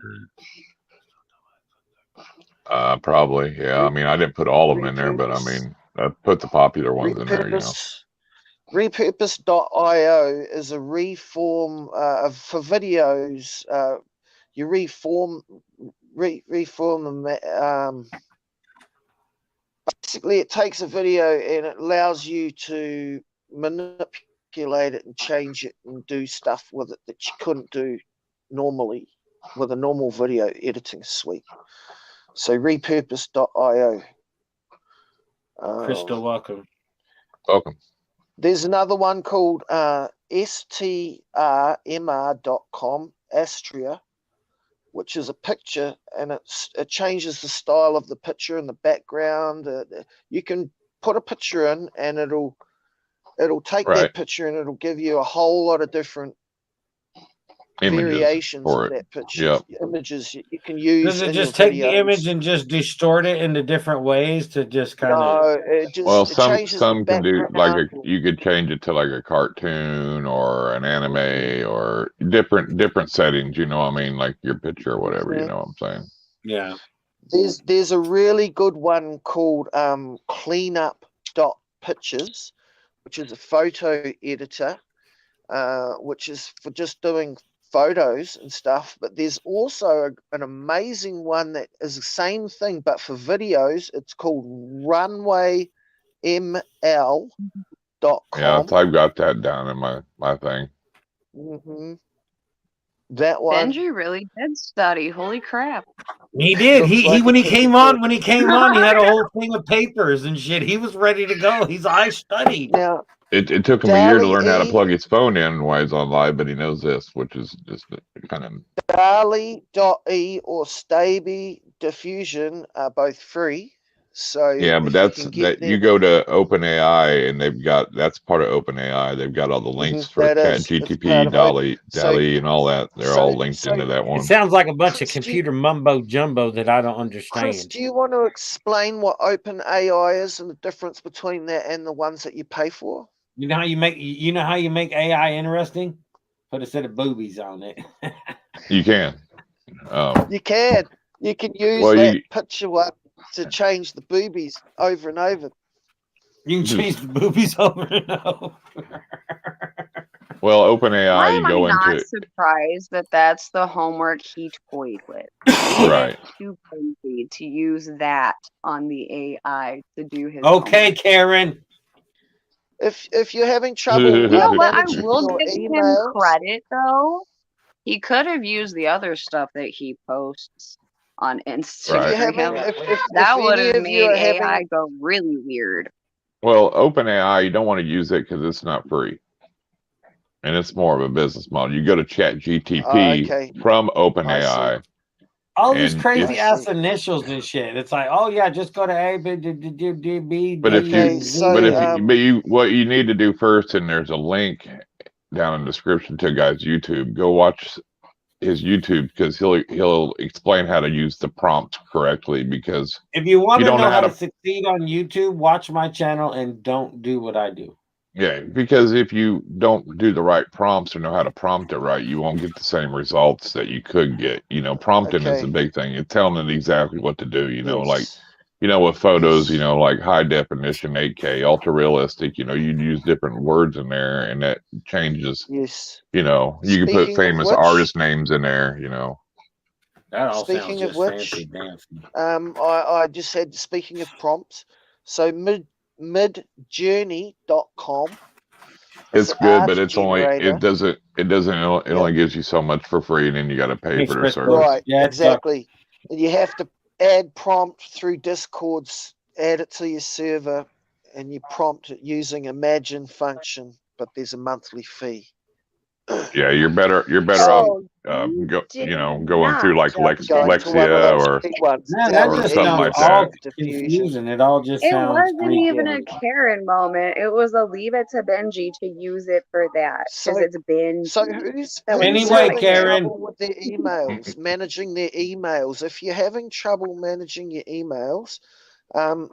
Probably, yeah. I mean, I didn't put all of them in there, but I mean, I put the popular ones in there, Repurpose.io is a reform for videos. You reform them. Basically, it takes a video and it allows you to manipulate it and change it and do stuff with it that you couldn't do normally with a normal video editing suite. So repurpose.io. Crystal, welcome. Welcome. There's another one called strmr.com, Astria, which is a picture, and it changes the style of the picture and the background. You can put a picture in, and it'll take that picture and it'll give you a whole lot of different variations of that picture. Images you can use. Does it just take the image and just distort it into different ways to just kind of? No, it changes some the can do background. you could change it to like a cartoon or an anime or different settings. You know what I mean? Like your picture or whatever. You know what I'm saying? Yeah. There's a really good one called cleanup.pictures, which is a photo editor, which is for just doing photos and stuff. But there's also an amazing one that is the same thing but for videos. It's called runwayml.com. Yeah, I've got that down in my thing. That one. Benji really did study. Holy crap! He did. He when he came on, he had a whole thing of papers and shit. He was ready to go. I studied. Now it took him a year to learn how to plug his phone in while he's on live, but he knows this, which is just kind of. Dali.e or Staby Diffusion are both free. So yeah, but you go to OpenAI and that's part of OpenAI. They've got all the links for ChatGTP, Dali, and all that. They're all linked into that one. It sounds like a bunch of computer mumbo jumbo that I don't understand. Chris, do you want to explain what OpenAI is and the difference between that and the ones that you pay for? You know how you make AI interesting? Put a set of boobies on it. You can. You can. You can use that picture one to change the boobies over and over. You can change the boobies over and over. Well, OpenAI, you go into. I'm not surprised that that's the homework he toyed with. Right. Too crazy to use that on the AI to do his. Okay, homework. Karen. If you're having trouble, you know what? I will give him credit though. He could have used the other stuff that he posts on Instagram. Right. That would have made AI go really weird. Well, OpenAI, you don't want to use it because it's not free. And it's more of a business model. You go to ChatGTP from OpenAI. All these And crazy I ass see. initials and shit. It's like, oh yeah, just go to A, B, D, D, D, D, B, But if D, you, Okay, and Z. so what you need to do first, and there's a link down in the description to a guy's YouTube. Go watch his YouTube because he'll explain how to use the prompt correctly. Because If you if want you to don't know know how how to to, succeed on YouTube, watch my channel and don't do what I do. yeah, because if you don't do the right prompts or know how to prompt it right, you won't get the same results that you could get. You know, prompting is the okay, big thing. It's telling it exactly what to do. You know, like yes, with photos, yes, like high definition, 8K, ultra realistic, you'd use different words in there and that changes, yes. you can put Speaking of famous which, artist names in there, That all sounds speaking of just which, fancy dancing. I just said, speaking of prompts, so midjourney.com is It's an good, but art it's only, generator. it Yeah, only gives you so much for free and then you got to pay Thanks, for their Crystal. service. right, Yeah, it sucks. exactly. And you have to add prompt through Discord's, add it to your server, and you prompt it using Imagine function, but there's a monthly fee. Yeah, you're better off, So Oh, you did going through not like just going to one of Lexia those mention. or, free ones, Man, that or just something sounds LE or like that. all Smoke Diffusion. confusing. It all just It sounds wasn't freaky. even a Karen moment. It was a leave it to Benji to use it for that because So it's Benji. So who's That was Anyway, having not Karen. trouble with their emails, managing their emails? If you're having trouble managing your emails,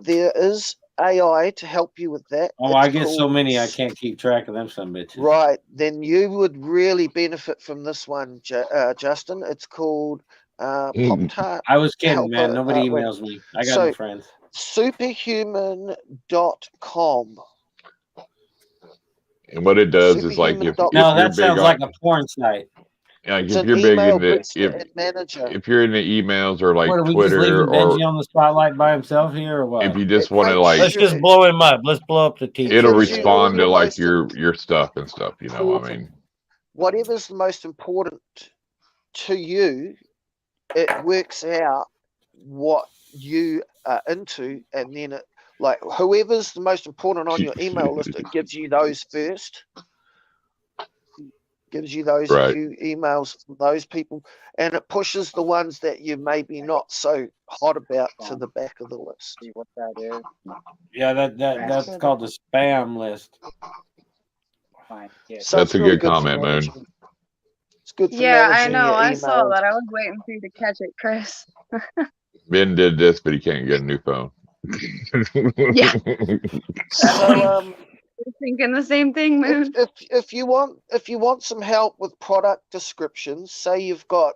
there is AI to help you with that. Oh, It's I get so called many I can't keep track of them some bitches. right. Then you would really benefit from this one, Justin. It's called Pop Tart I was kidding, Helper. man. Nobody Wait. emails me. I got So no friends. superhuman.com. And what it does is like if No, Superhuman.com. you're that big sounds on, like a porn site. like It's if an you're big email into, booster and manager. if you're into emails or like What are we just Twitter, leaving or Benji on the spotlight by himself here, or if what? you just It want to makes like, Let's just blow him up. Let's blow up the It teacher. it'll gives you all respond to your like most your stuff and stuff. You know, I important, mean, whatever's the most important to you, it works out what you are into, and then it, like whoever's the most important on your email list, it gives you those first. Gives you those right. few emails from those people, and it pushes the ones that you maybe not so hot about to the back of the list. See what that is. Yeah, that's called the spam list. So That's it's a really good good for comment, Moon. managing. It's good for Yeah, I managing know. your I saw emails. that. I was waiting for you to catch it, Chris. Ben did this, but he can't get a new phone. Yeah. So We're thinking the same thing, Moon. if you want some help with product descriptions, say you've got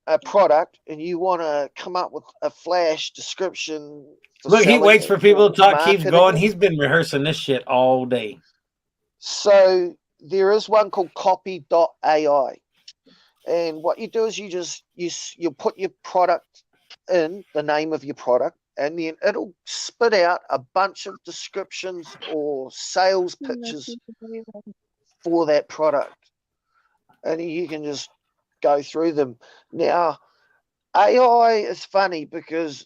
a product and you want to come up with a flash description for Look, he selling waits it for people or to talk, keeps marketing going. it. He's been rehearsing this shit all day. So there is one called copy.ai, and what you do is you put your product in, the name of your product, and then it'll spit out a bunch of descriptions or sales pitches for that product, and you can just go through them. Now, AI is funny because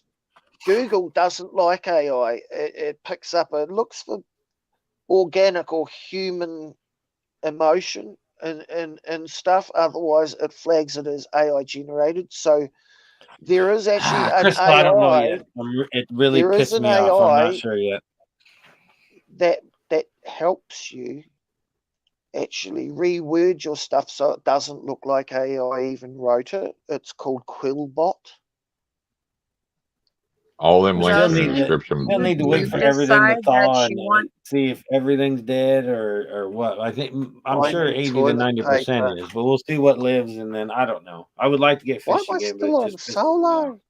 Google doesn't like AI. It picks up, it looks for organic or human emotion and stuff. Otherwise, it flags it as AI generated. So there is actually an Crystal, I don't know AI. yet. It really There is pissed an me off. I'm not AI sure yet. that helps you actually reword your stuff so it doesn't look like AI even wrote it. It's called Quillbot. All them We links still in the need to description. still need to wait You for everything to decide thaw that and you want. see if everything's dead or what. I'm I sure need 80 to toilet 90% paper. is, but we'll see what lives, and then I don't know. I would like to get Why fish am I again, but still it on just pisses me off. solo?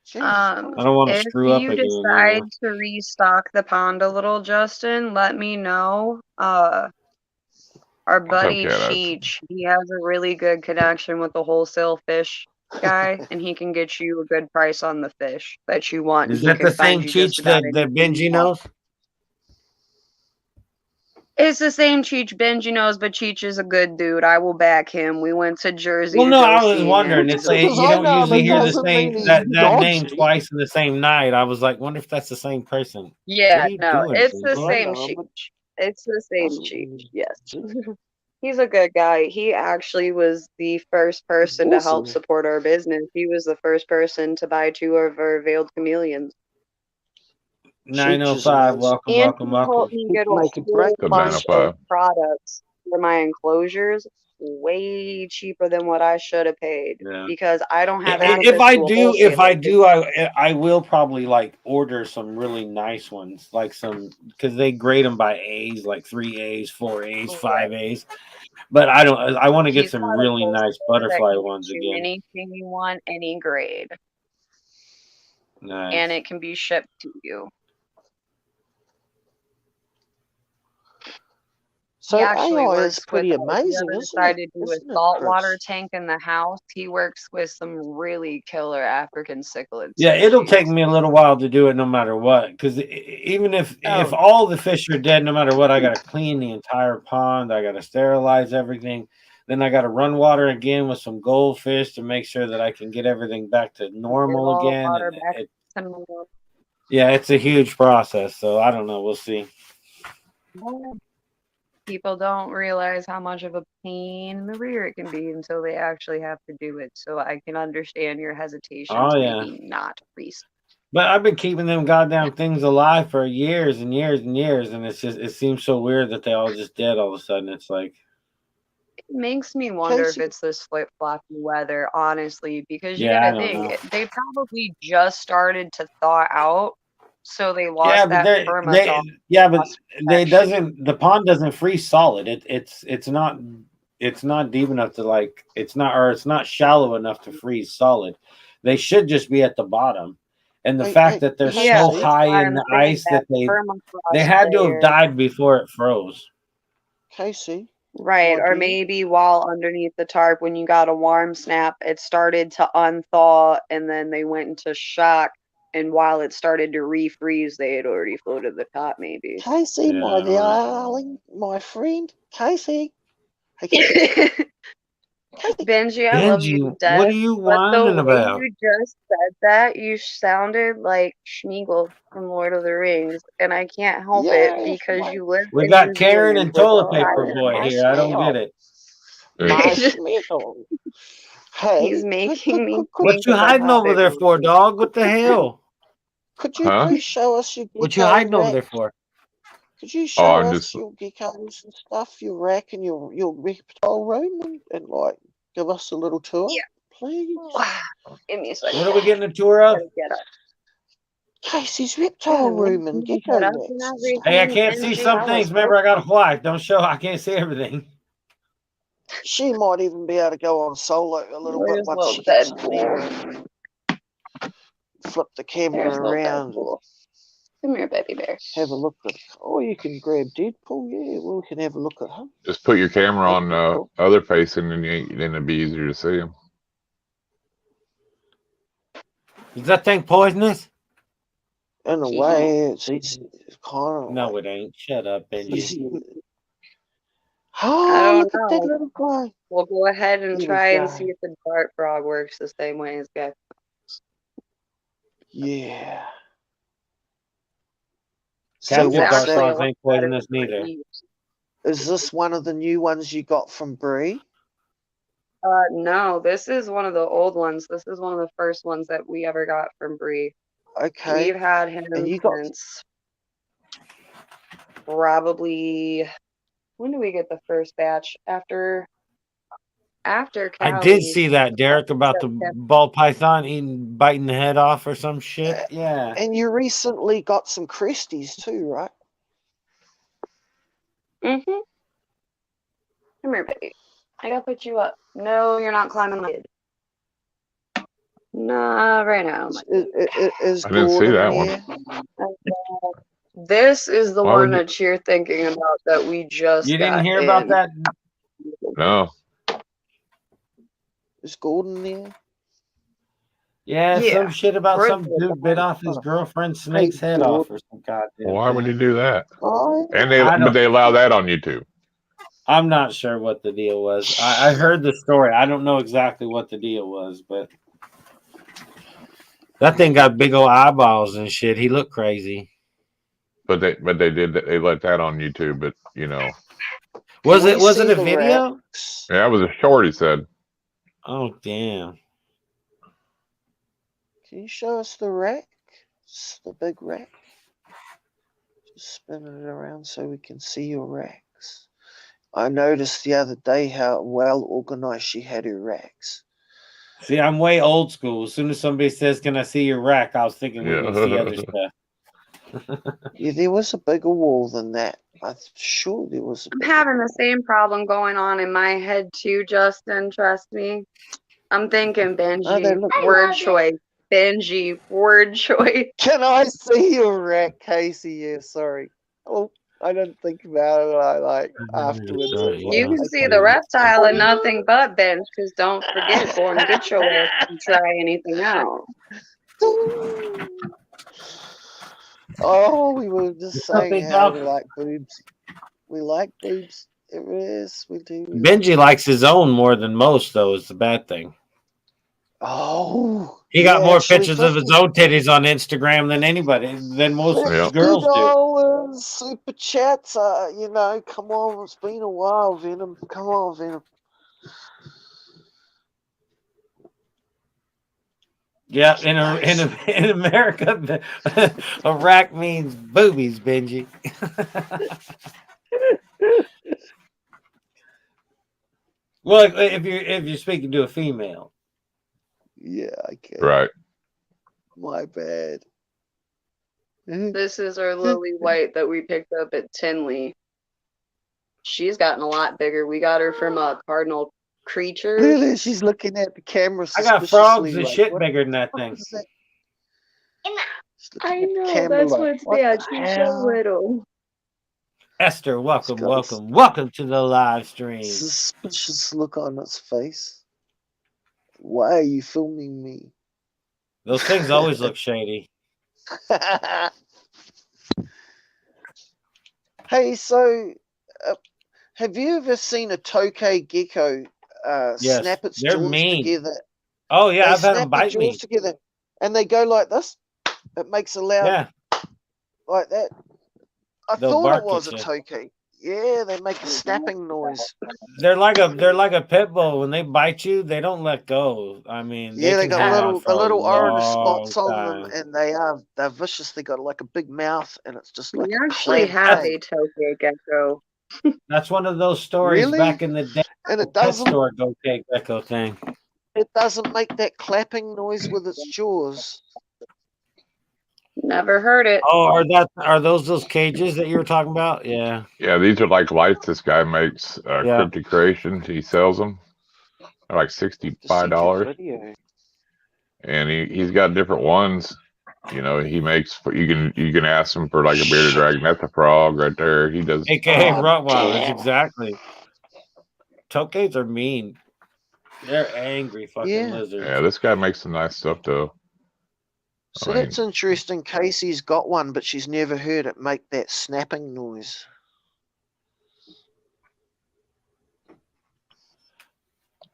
Jeez. I don't want to If screw up you again. You decide know? to restock the pond a little, Justin, let me know. Our buddy Okay, Cheech, he has a really good connection with the wholesale fish guy, and he can get you a good price on the fish that you want. Is And he that the can find same you just Cheech about that anything Benji you want. knows? It's the same Cheech Benji knows, but Cheech is a good dude. I will back him. We went to Jersey Well, to no, go I was see wondering. him. It's Just like because you I don't know him, usually it hear the doesn't same mean he's that name dodgy. twice in the same night. I was like, wonder if that's the same person. What Yeah, are you no, doing? it's the I same know him, Cheech. It's the same doesn't Cheech. mean Yes. He's a good guy. He actually was the first person to help Awesome. support our business. He was the first person to buy 2 of our veiled chameleons. 905. Welcome, And welcome, he welcome. helped me get a Make it great. whole Come bunch of 905. products for my enclosures way cheaper than what I should have paid Yeah. because I don't have If access I to a do, wholesaler. I will probably like order some really nice ones, like some because they grade them by A's, like 3 A's, 4 A's, 5 A's. But I don't. I want to get He's some got a really nice wholesaler that butterfly can ones get you again. anything you want, any grade, Nice. and it can be shipped to you. So He actually AI works is pretty with, if you amazing, ever isn't decide it? to do a Isn't it, saltwater Chris? tank in the house, he works with some really killer African cichlid Yeah, it'll species. take me a little while to do it, no matter what. Because even if all the fish are dead, no matter what, I got to clean the entire pond. I got to sterilize everything. Then I got to run water again with some goldfish to make sure that I can get everything back to normal again. Yeah, it's a huge process. So I don't know. We'll see. People don't realize how much of a pain in the rear it can be until they actually have to do it. So I can understand your hesitation to maybe not freeze. But I've been keeping them goddamn things alive for years and years and years, and it seems so weird that they all just dead all of a sudden. It's like it makes me wonder if it's this flip-floppy weather, honestly, because you gotta think they probably just started to thaw out. So they lost that permafrost. The pond doesn't freeze solid. It's not deep enough to it's not shallow enough to freeze solid. They should just be at the bottom. And the fact that they're so high in the ice that they had to have died before it froze. Casey. Right, or maybe while underneath the tarp, when you got a warm snap, it started to unthaw and then they went into shock. And while it started to refreeze, they had already floated the top, maybe. Casey, my darling, my friend, Casey. Hey, Benji, I love you to death. What are you whining about? You just said that, you sounded like Schmeagol from Lord of the Rings, and I can't help it because you live. We got Karen and Toilet Paper Boy here. I don't get it. He's making me. What you hiding over there for, dog? What the hell? Could you please show us your what you hiding over there for? Could you show us your geckos and stuff, your rack and your reptile room, and like give us a little tour, please? Give me a second. What are we getting a tour of? Casey's reptile room and gecko racks. Hey, I can't see some things. Remember, I got a wife. Don't show. I can't see everything. She might even be able to go on solo a little bit once she gets home. Flip the camera around. Come here, baby bear. Have a look at. Oh, you can grab Deadpool. Yeah, well, we can have a look at him. Just put your camera on other facing, and then it'd be easier to see him. Is that thing poisonous? In a way, it's kind of. No, it ain't. Shut up, Benji. Oh, look at that little guy. We'll go ahead and try and see if the dart frog works the same way as geckos. Yeah. Captain dart frogs ain't poisonous neither. Is this one of the new ones you got from Bree? No, this is one of the old ones. This is one of the first ones that we ever got from Bree. Okay. We've had him since probably. When did we get the first batch? After Cali. I did see that, Derek, about the ball python biting the head off or some shit. Yeah. And you recently got some Cresties too, right? Mm-hmm. Come here, baby. I gotta put you up. No, you're not climbing my head. Nah, right now. I didn't see that one. This is the one that you're thinking about that we just You didn't hear about that? No. Is Gordon there? Yeah, some shit about some dude bit off his girlfriend's snake's head off or some goddamn. Why would he do that? Oh, and they allow that on YouTube. I'm not sure what the deal was. I heard the story. I don't know exactly what the deal was, but that thing got big old eyeballs and shit. He looked crazy. But they let that on YouTube, but you know. Was Can it we was see it a the video? racks? Yeah, it was a short. He said. Oh damn. Can you show us the rack? The big rack? Just spin it around so we can see your racks. I noticed the other day how well organized she had her racks. See, I'm way old school. As soon as somebody says, "Can I see your rack?" I was thinking we're gonna see other stuff. Yeah, there was a bigger wall than that. I'm sure there was a I'm bigger having the wall. same problem going on in my head too, Justin. Trust me. I'm thinking Oh, they Benji. look Word choice. Benji. Word choice. Can I see your rack, Casey? Yeah, sorry. Oh, I didn't think about it. I like afterwards. Sorry, It's like, You can yeah. see the reptile and nothing but Benj, because don't forget, go and get your ass and try anything else. Oh, we were just saying Nothing how else. we like boobs. We like boobs. It is. We do. We Benji like likes his own more than most, though. Is the bad thing. Oh, He yeah, got more actually, pictures of his own titties on Instagram than anybody, than most Yeah. girls do. $50 super chats. You know, come on, it's been a while, Venom. Come on, Venom. Yeah, in America, a rack means boobies, Benji. Well, if you're speaking to a female, Yeah, okay. Right. My bad. This is our Lily White that we picked up at Tinley. She's gotten a lot bigger. We got her from Cardinal Creatures. Look at her, she's looking at the camera I got suspiciously. frogs and like, shit what bigger than the that fuck thing. is that? She's I looking at the know, camera that's like, what's what bad. the She's so hell? little. Esther, welcome, got a welcome to the live stream. Suspicious look on its face. Why are you filming me? Those things always look shady. Hey, so have you ever seen a tokay gecko Yes, snap its they're jaws mean. together? Oh yeah, They I've had snap them their bite jaws me. together and they go like this. It makes a loud Yeah, like that. I they'll thought it bark was at a you. tokay. Yeah, they make a snapping noise. They're like a pit bull. When they bite you, they don't let go. I mean, they Yeah, they can got hang on the for a little orange long spots on them, time. and they're vicious. They got like a big mouth, and it's just like We a actually clam have thing. a tokay gecko. That's one of those stories Really? back in the day. And it Pet doesn't store go take gecko thing. make that clapping noise with its jaws. Never heard it. Oh, are those cages that you were talking about? Yeah. Yeah, these are like lights this guy makes. Yeah. Cryptic Creations. He sells them. They're like Just seen $65. your video. And he's got different ones. You know, he makes. You can ask him for like a bearded dragon. That's a frog right there. He does. AKA Oh, Rottweilers, damn. exactly. Tokays are mean. They're angry fucking lizards. Yeah, this guy makes some nice stuff though. So I mean, that's interesting. Casey's got one, but she's never heard it make that snapping noise.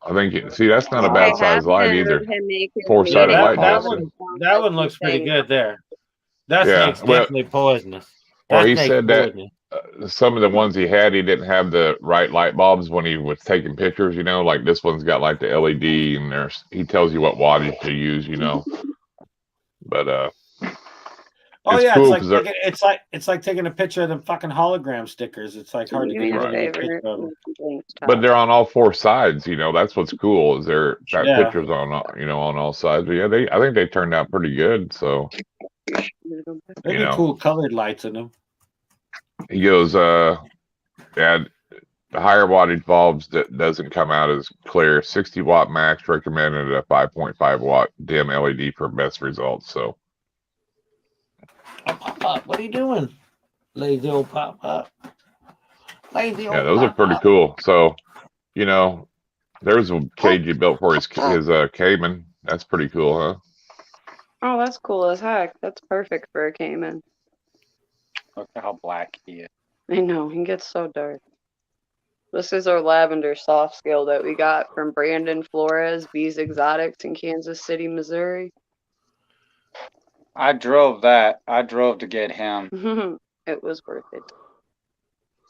I think. See, that's not a I bad size have light heard either. him make his Four-sided meeting light, that call, Justin. but it sounds that like one he's looks pretty saying good there. That Yeah, snake's well, definitely poisonous. Well, That he snake's said that poisonous. some of the ones he had, he didn't have the right light bulbs when he was taking pictures. You know, like this one's got like the LED, and he tells you what wattage to use. You know, but Oh it's yeah, cool because it's like taking a picture of the fucking hologram stickers. It's like hard to Do get me a a really good favor. picture of them. but they're on all four sides. You know, that's what's cool is they're got Yeah. pictures on on all sides. But yeah, I think they turned out pretty good. So They get cool colored lights in them. he goes, yeah. The higher wattage bulbs that doesn't come out as clear. 60 watt max recommended, a 5.5 watt dim LED for best results. So. Oh, Pop-Up, what are you doing? Lazy old Pop-Up. Lazy old Yeah, those are pretty cool. So, there's a cage he built for his Cayman. That's pretty cool, huh? Oh, that's cool as heck. That's perfect for a Cayman. Look at how black he is. I know, he gets so dark. This is our lavender soft scale that we got from Brandon Flores, Bees Exotics in Kansas City, Missouri. I drove that. I drove to get him. It was worth it.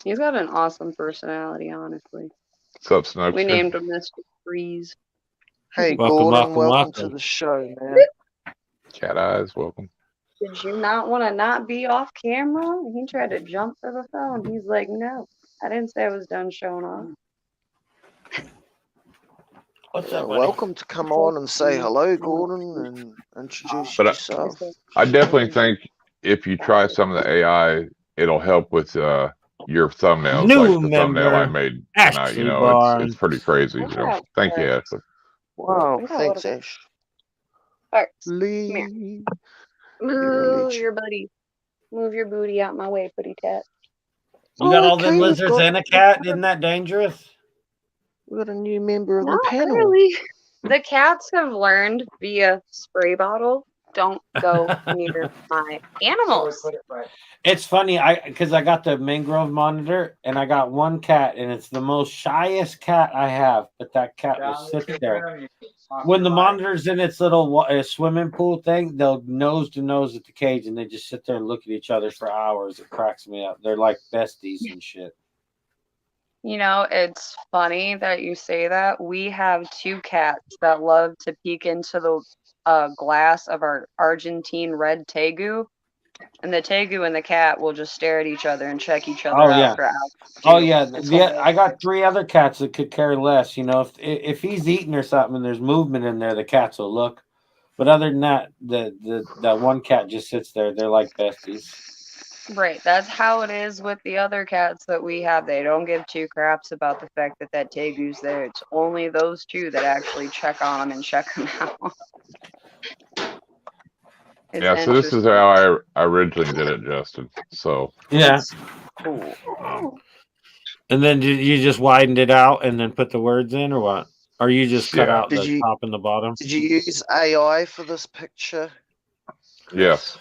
He's got an awesome personality, honestly. What's up, We Snugster? named him Mr. Freeze. Hey, Welcome, Gordon, to the show, man. Cat Eyes, welcome. Did you not want to not be off camera? He tried to jump for the phone. He's like, no, I didn't say I was done showing off. What's up, buddy? Welcome to come on and say hello, Gordon, and introduce But yourself. I definitely think if you try some of the AI, it'll help with your thumbnails, New like the thumbnail I member, made tonight. Ashley You know, Barnes. it's pretty crazy. You know, thank you, Ashley. Wow, I got a thanks, little Ash. Alright, Lee. move your buddy. Move your booty out my way, pretty cat. You got all Okay, them we've lizards got- and a cat? Isn't that dangerous? We got a new member of the Not panel. really. The cats have learned via spray bottle, don't go near my animals. It's funny, because I got the mangrove monitor and I got one cat, and it's the most shyest cat I have. But that cat will sit there when the monitor's in its little swimming pool thing. They'll nose to nose at the cage, and they just sit there and look at each other for hours. It cracks me up. They're like besties and shit. You know, it's funny that you say that. We have two cats that love to peek into the glass of our Argentine red tegu. And the tegu and the cat will just stare at each other and check each other out for hours. Oh yeah, It's I got 3 other cats that could care less. You know, if he's eating or something and there's movement in there, the cats will look. But other than that, that one cat just sits there. They're like besties. Right, that's how it is with the other cats that we have. They don't give two craps about the fact that that tegu's there. It's only those two that actually check on them and check them out. Yeah, so this is how I originally did it, Justin. So yeah, Cool. and then you just widened it out and then put the words in, or what? Or you just cut out the top and the bottom? Did you use AI for this picture? Yes.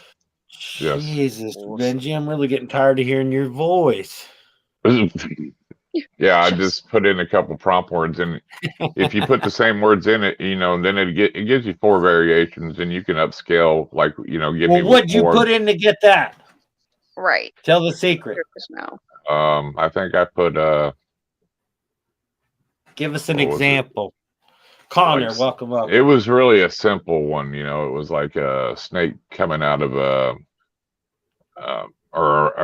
Jesus, Awesome. Benji, I'm really getting tired of hearing your voice. Yeah, I just put in a couple prompt words, and if you put the same words in it, you know, then it gives you 4 variations, and you can upscale, like, you know, give me. What'd you put in to get that? Right. Tell the secret. No. I think I put give us an example. Connor, welcome up. It was really a simple one, you know. It was like a snake coming out of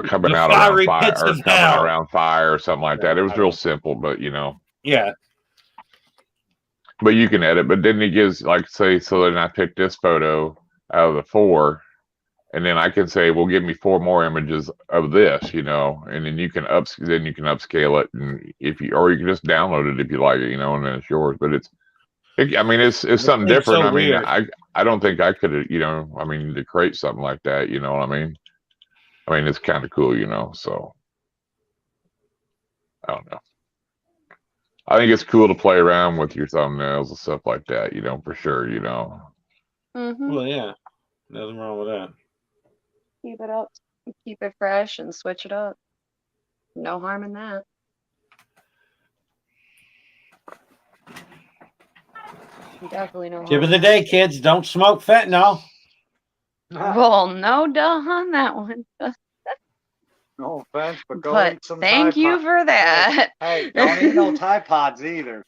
coming out around fire, or coming around fire, or something like that. It was real simple, but you know. Yeah. But you can edit. But then he gives, like, say, so then I picked this photo out of the 4, and then I can say, well, give me 4 more images of this, you know, and then you can upscale it, and or you can just download it if you like it, you know, and then it's yours. But it's something different. So I mean, weird. I don't think I could have, you know, I mean, to create something like that, you know what I mean? I mean, it's kind of cool, you know, so I don't know. I think it's cool to play around with your thumbnails and stuff like that, you know, for sure, you know. Mm-hmm. Well, yeah, nothing wrong with that. Keep it up, keep it fresh, and switch it up. No harm in that. Definitely no harm. Tip of the day, kids, don't smoke fentanyl. Well, no duh on that one. No offense, but go eat some thank Tide you Pods. for that. Hey, don't eat no Tide Pods either.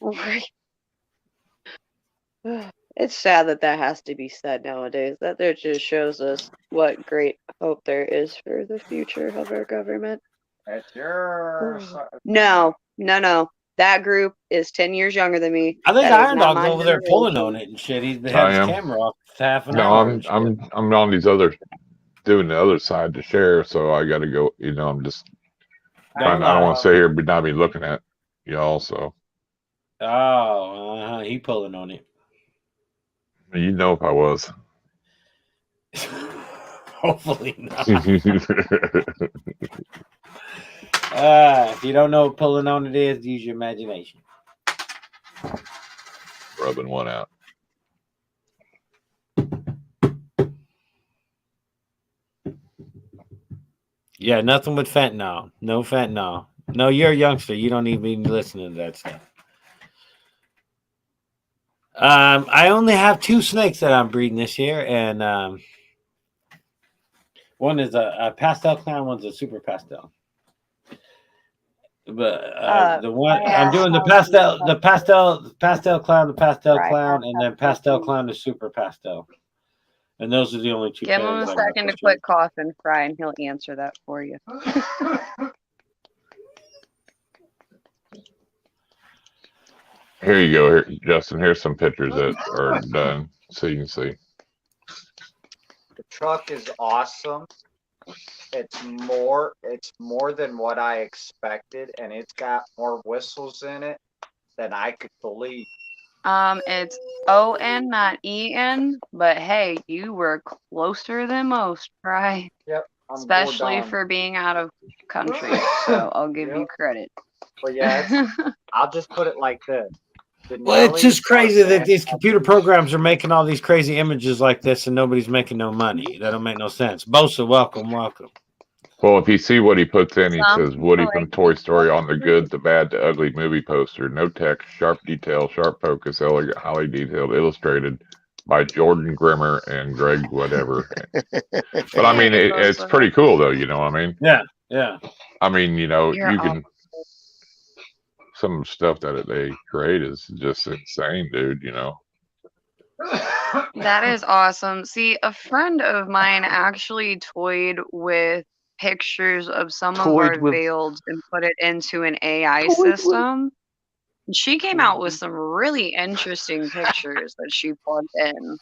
It's sad that has to be said nowadays. That there just shows us what great hope there is for the future of our government. It's your... No. That group is 10 years younger than me. I think That is not Irondogg's my over there pulling generation. on it and shit. He's had his camera off half an No, hour. I'm on these other, doing the other side to share, so I got to go. You know, I'm just trying. I don't want to sit here but not be looking at y'all. So. Oh, he pulling on it. You know, if I was. Hopefully not. If you don't know what pulling on it is, use your imagination. Rubbing one out. Yeah, nothing with fentanyl. No fentanyl. No, you're a youngster. You don't even be listening to that stuff. I only have 2 snakes that I'm breeding this year, and one is a pastel clown, one's a super pastel. But the one I'm doing the pastel clown, the pastel clown, and then pastel clown to super pastel. And those are the only two. Give him a second to quit coughing, Fry, and he'll answer that for you. Here you go, Justin. Here's some pictures that are done, so you can see. The truck is awesome. It's more than what I expected, and it's got more whistles in it than I could believe. It's O-N, not E-N, but hey, you were closer than most, Fry. Yep. Especially for being out of country, so I'll give you credit. Well, yeah, I'll just put it like this. Well, it's just crazy that these computer programs are making all these crazy images like this and nobody's making no money. That don't make no sense. Bosa, welcome. Well, if you see what he puts in, he says Woody from Toy Story on the good, the bad, the ugly movie poster. No text, sharp detail, sharp focus, elegant, highly detailed, illustrated by Jordan Grimmer and Greg whatever. But I mean, it's pretty cool though, you know what I mean? Yeah. I mean, you know, you can... Some stuff that they create is just insane, dude, you know. That is awesome. See, a friend of mine actually toyed with pictures of some of our veils and put it into an AI system. She came out with some really interesting pictures that she plugged in.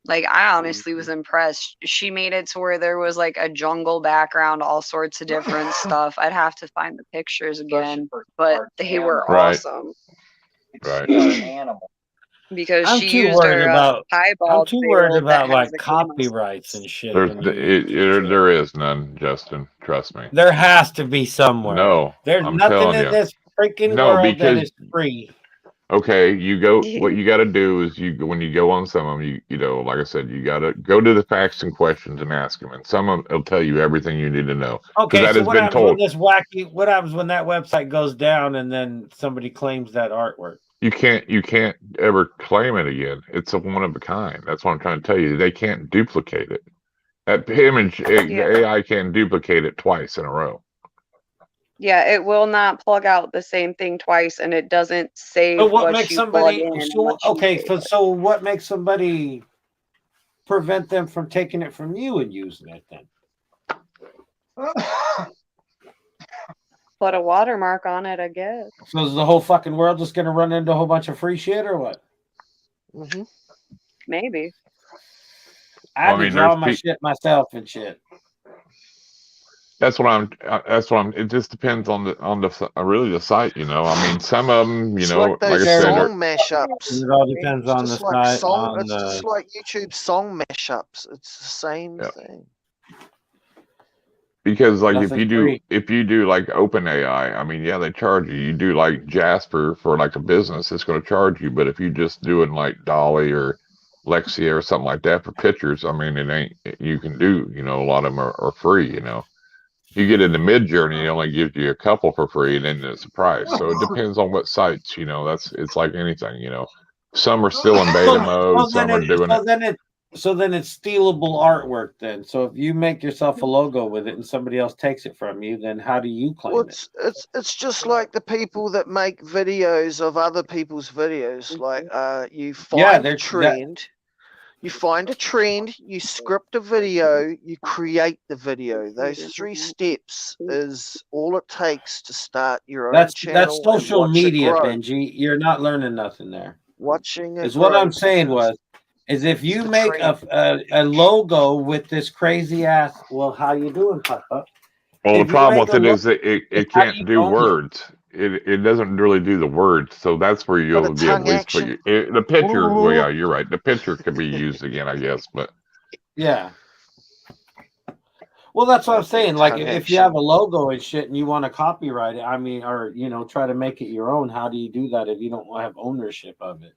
Like, I honestly was impressed. She made it to where there was like a jungle background, all sorts of different stuff. I'd have to find the pictures again, but they were awesome. Right. Animal. Because I'm she too used worried her about. eyeball. I'm too worried about like copyrights and shit. There is none, Justin. Trust me. There has to be somewhere. No, there's I'm nothing in this freaking world that is free. Okay, you go. What you got to do is when you go on some of them, you know, like I said, you got to go to the facts and questions and ask them, and some of them will tell you everything you need to know. Okay, so what happens when this wacky? What happens when that website goes down and then somebody claims that artwork? You can't ever claim it again. It's a one of a kind. That's what I'm trying to tell you. They can't duplicate it. That image, the AI can't duplicate it twice in a row. Yeah, it will not plug out the same thing twice, and it doesn't save what makes somebody plug in. So what makes somebody prevent them from taking it from you and using it then? Put a watermark on it, I guess. So is the whole fucking world just gonna run into a whole bunch of free shit or what? Maybe. I be drawing my shit myself and shit. That's what I'm. It just depends on the really the site, you know. I mean, some of them, you know, like I said, song mashups. It all depends on the site. It's just like YouTube song mashups. It's the same thing. Because like if you do like OpenAI, I mean, yeah, they charge you. You do like Jasper for like a business, it's going to charge you. But if you just doing like Dolly or Lexia or something like that for pictures, I mean, it ain't. You can do, you know, a lot of them are free, you know. You get into Midjourney, it only gives you a couple for free, and then it's a price. So it depends on what sites, you know. It's like anything, you know. Some are still in beta mode. Some are doing it. So then it's stealable artwork. Then, so if you make yourself a logo with it and somebody else takes it from you, then how do you claim it? It's just like the people that make videos of other people's videos. Like you find a trend. You find a trend, you script a video, you create the video. Those 3 steps is all it takes to start your own channel. That's social media, Benji. You're not learning nothing there. Watching it. Is what I'm saying is if you make a logo with this crazy ass, well, how you doing, Papa? Well, the problem with it is that it can't do words. It doesn't really do the words, so that's where you'll be at least put the picture. Well, yeah, you're right. The picture could be used again, I guess, but yeah. Well, that's what I'm saying. Like, if you have a logo and shit, and you want to copyright it, I mean, or you know, try to make it your own. How do you do that if you don't have ownership of it?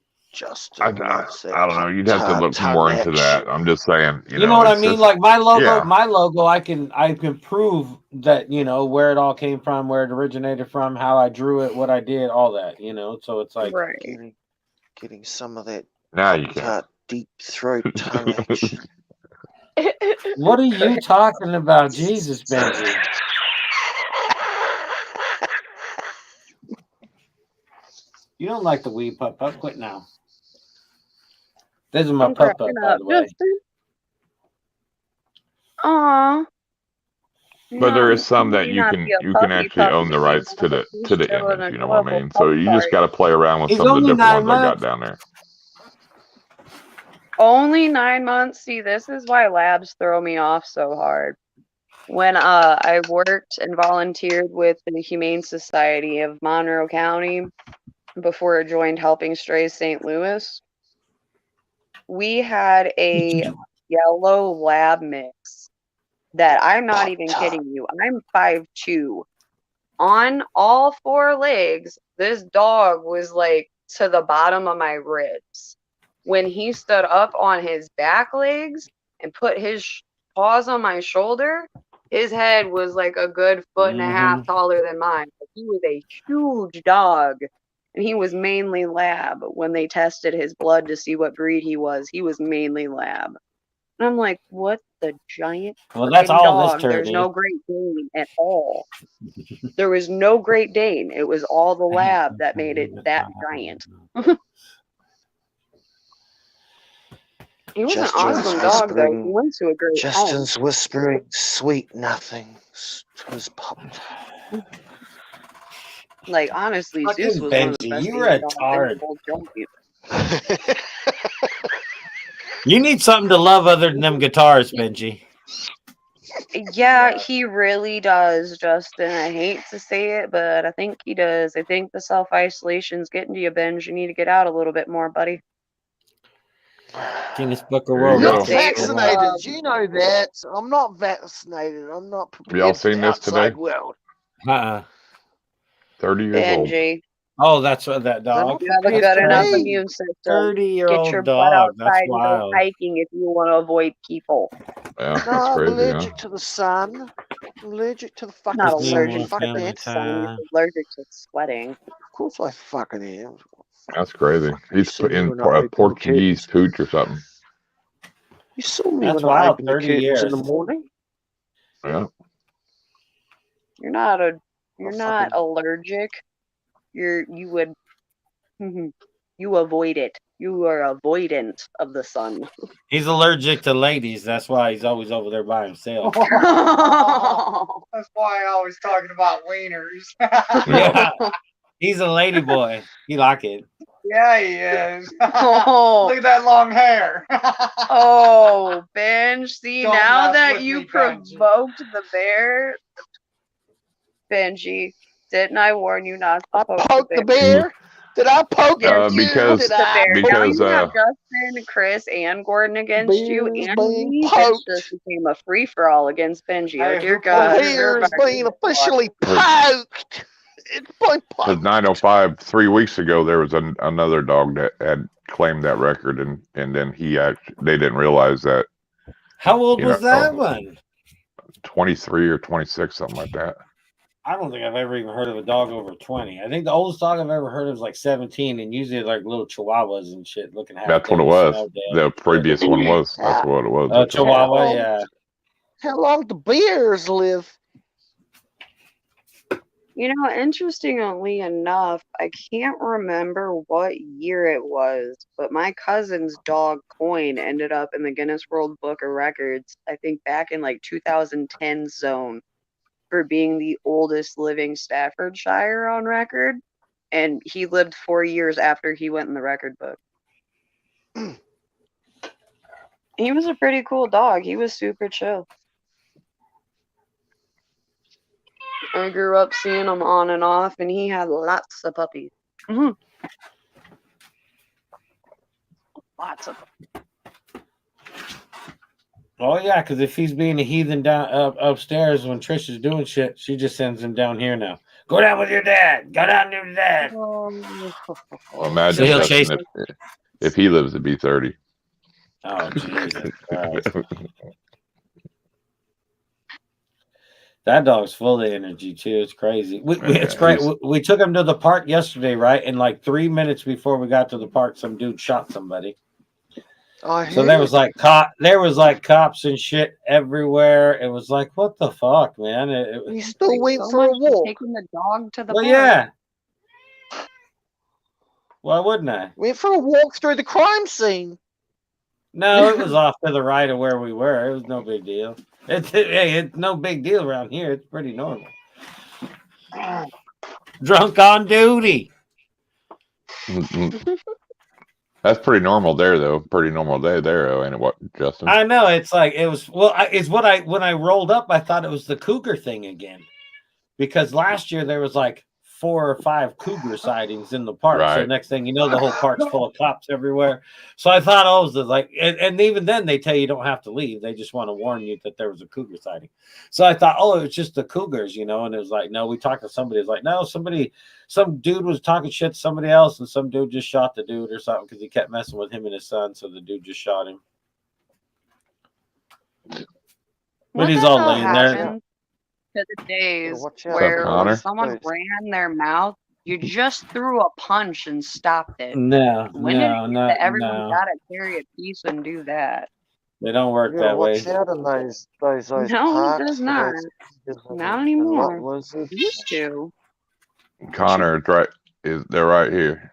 I don't know. You'd have to look more into that. I'm just saying. You know what I mean? Like my logo, I can prove that, you know, where it all came from, where it originated from, how I drew it, what I did, all that. You know, so it's like getting some of that. Now you can deep throat tongue action. What are you talking about, Jesus, Benji? You don't like the wee pup. Quit now. This is my I'm pup, cracking by up. the way. Aw. But there is some that Maybe you not can be a actually puppy own the rights to the He's still an image. You know what I adorable mean? So you just puppy. got to play around with He's some of the only different 9 ones I got months. down there. Only 9 months. See, this is why labs throw me off so hard. When I worked and volunteered with the Humane Society of Monroe County before I joined Helping Strays St. Louis, we had a yellow lab mix that I'm not even kidding you. I'm 5'2". On all 4 legs, this dog was like to the bottom of my ribs. When he stood up on his back legs and put his paws on my shoulder, his head was like a good 1.5 feet taller than mine. He was a huge dog, and he was mainly lab. When they tested his blood to see what breed he was mainly lab. And I'm like, what the giant that's all dog? this turd There's is. no Great Dane at all. There was no Great Dane. It was all the lab that made it that giant. He was an awesome dog, though. He went to a great Justin's whispering sweet nothings to his pup. Like, honestly, Zeus was one of the best You're dogs a in the tard. whole junkie. You need something to love other than them guitars, Benji. Yeah, he really does, Justin. I hate to say it, but I think he does. I think the self-isolation's getting to you, Benj. You need to get out a little bit more, buddy. Guinness Book of There World you I'm go. not vaccinated. You know that. I'm not vaccinated. I'm not prepared Y'all for seen the this today? outside world. 30 years old. Benji, Oh, that's what that They're dog. not you have a prepared good for enough me. immune system. 30-year-old Get your dog. butt outside That's and go wild. hiking if you want to avoid people. Yeah, No, that's I'm crazy, allergic huh? to the sun. I'm allergic to the fucking Not Just need sun. allergic more to Fuck family that. the sun. time. You're allergic to sweating. Of course I fucking am. That's crazy. He's See me in when I open the Portuguese curtains. pooch or something. You saw me That's when I wild. opened the 30 curtains years. in the morning. Yeah. You're not fucking- allergic. You avoid it. You are avoidant of the sun. He's allergic to ladies. That's why he's always over there by himself. That's why I always talking about wieners. Yeah. He's a lady boy. He like it. Yeah, he is. Oh. Look at that long hair. Oh, Benj. See, Don't now mess that with you me, Benji. provoked the bear, Benji, didn't I warn you not to I poke poked the bear. Did I poke Yes, you? because- Did the I bear. Now because, you have Justin, Chris, and Gordon against you, Bear's and being me. This poked. just became a free-for-all against Benji. Hey, Oh, dear who God. poked The bear is being officially Her- poked. It's been Because poked. 905, 3 weeks ago, there was another dog that had claimed that record, and then they didn't realize that How old You was know, that one? 23 or 26, something like that. I don't think I've ever even heard of a dog over 20. I think the oldest dog I've ever heard of was like 17, and usually like little chihuahuas and shit looking half That's what dead it and was. smell dead. The previous one was. That's what it was. Chihuahua, yeah. How long do bears live? You know, interestingly enough, I can't remember what year it was, but my cousin's dog Coin ended up in the Guinness World Book of Records, I think back in like 2010 zone, for being the oldest living Staffordshire on record. And he lived 4 years after he went in the record book. He was a pretty cool dog. He was super chill. I grew up seeing him on and off, and he had lots of puppies. Lots of them. Oh yeah, because if he's being a heathen down upstairs when Trish is doing shit, she just sends him down here now. Go down with your dad. Go down with your dad. Imagine So he'll Justin chase- if he lives to be 30. Oh Jesus Christ. That dog's full of energy too. It's crazy. It's great. We took him to the park yesterday, right? And like 3 minutes before we got to the park, some dude shot somebody. So there was like cops and shit everywhere. It was like, what the fuck, man? You still went So for a much for walk. taking the dog to the Well, park. yeah. Why wouldn't I? Went for a walk through the crime scene. No, it was off to the right of where we were. It was no big deal. It's no big deal around here. It's pretty normal. Drunk on duty. That's pretty normal there, though. Pretty normal day there, though, ain't it? What, Justin? I know. It's like it was. Well, it's what when I rolled up, I thought it was the cougar thing again, because last year there was like 4 or 5 cougar sightings in the park. So Right. next thing you know, the whole park's full of cops everywhere. So I thought, oh, it was like, and even then they tell you don't have to leave. They just want to warn you that there was a cougar sighting. So I thought, oh, it's just the cougars, you know. And it was like, no, we talked to somebody. It's like, no, some dude was talking shit to somebody else, and some dude just shot the dude or something because he kept messing with him and his son. So the dude just shot him. But he's all laying there. To the days watch out. where Connor? when someone ran their mouth, you just threw a punch and stopped it. No, When no, did it get no, that everyone no. got to carry a piece and do that? They don't work You gotta that way. watch out in those No, it parks. does for not. those Not and anymore. lizards. It used to. Connor is right. They're right here.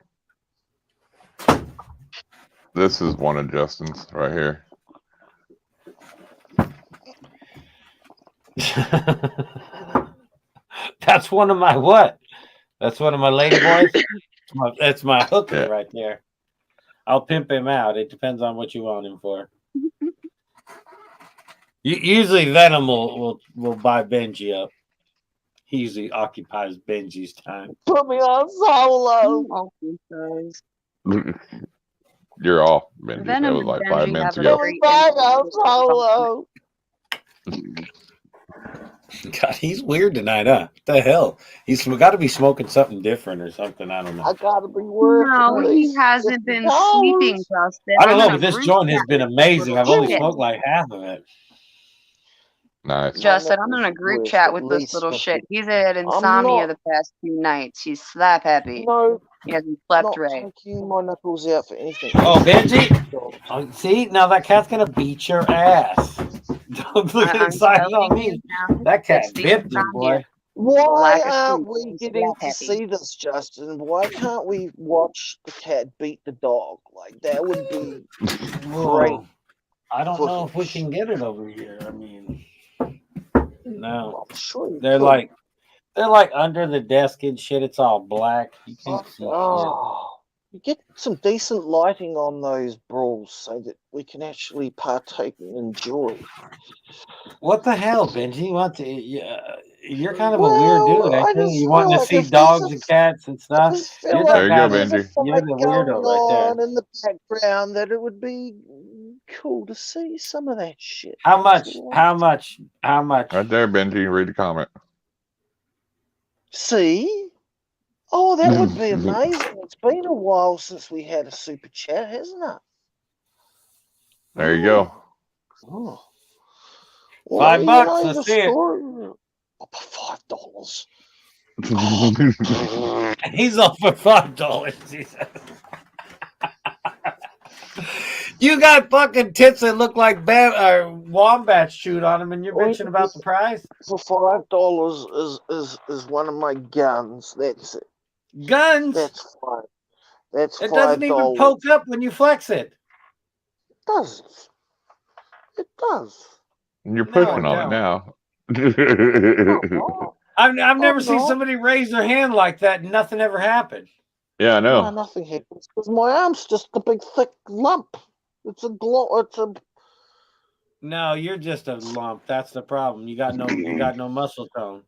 This is one of Justin's right here. That's one of my what? That's one of my lady boys. That's my hooker right there. I'll pimp him out. It depends on what you want him for. Usually Venom will buy Benji up. He usually occupies Benji's time. Put me on solo. You're off, Benji. Venom That was and like Benji 5 minutes have a ago. Put me back on solo. God, he's weird tonight, huh? What the hell? He's got to be smoking something different or something. I don't know. I gotta be working. No, he these hasn't been $50. sleeping, Justin. I don't know, I'm in but a this group joint has chat been with amazing. this I've little only shit. smoked like half of it. Nice. Justin, I'm in a group chat with this little shit. He's had insomnia the past 2 nights. He's slap happy. No, He hasn't slept not right. taking my knuckles out for anything. Oh, Benji! Oh, see, now that cat's gonna beat your ass. Don't look I'm excited on telling me. you now, That cat it's the bipped you, boy. insomnia. Why Lack of aren't sleep we is getting slap to happy. see this, Justin? Why can't we watch the cat beat the dog? Like, that would be great. Whoa. I don't know if we can get it over here. I mean, no. I'm sure you They're could. like under the desk and shit. It's all black. You can't see shit. Oh, you get some decent lighting on those brawls so that we can actually partake and enjoy. What the hell, Benji? You're kind of a weird dude. I I think just you feel want to like see if dogs there's and cats and I stuff. just feel You're like There you go, if there's a Benji. fight You're the weirdo going right on in the background, that it would be cool to see some of that shit. How much? That's all. How much? How much? Right there, Benji. Read the comment. See? Oh, that would be amazing. It's been a while since we had a super chat, hasn't it? There you go. Oh. $5. Well, Let's see it. Oh, $5. He's off for $5. He says. You got fucking tits that look like wombats chewed on them, and you're bitching about the price. For $5 is one of my guns. That's it. Guns. That's fine. That's It $5. doesn't even poke up when you flex it. Does it? It does. You're pushing on it now. I've never seen somebody raise their hand like that and nothing ever happened. Yeah, I know. No, nothing happens because my arm's just a big thick lump. It's a glow. It's a. No, you're just a lump. That's the problem. You got no muscle tone.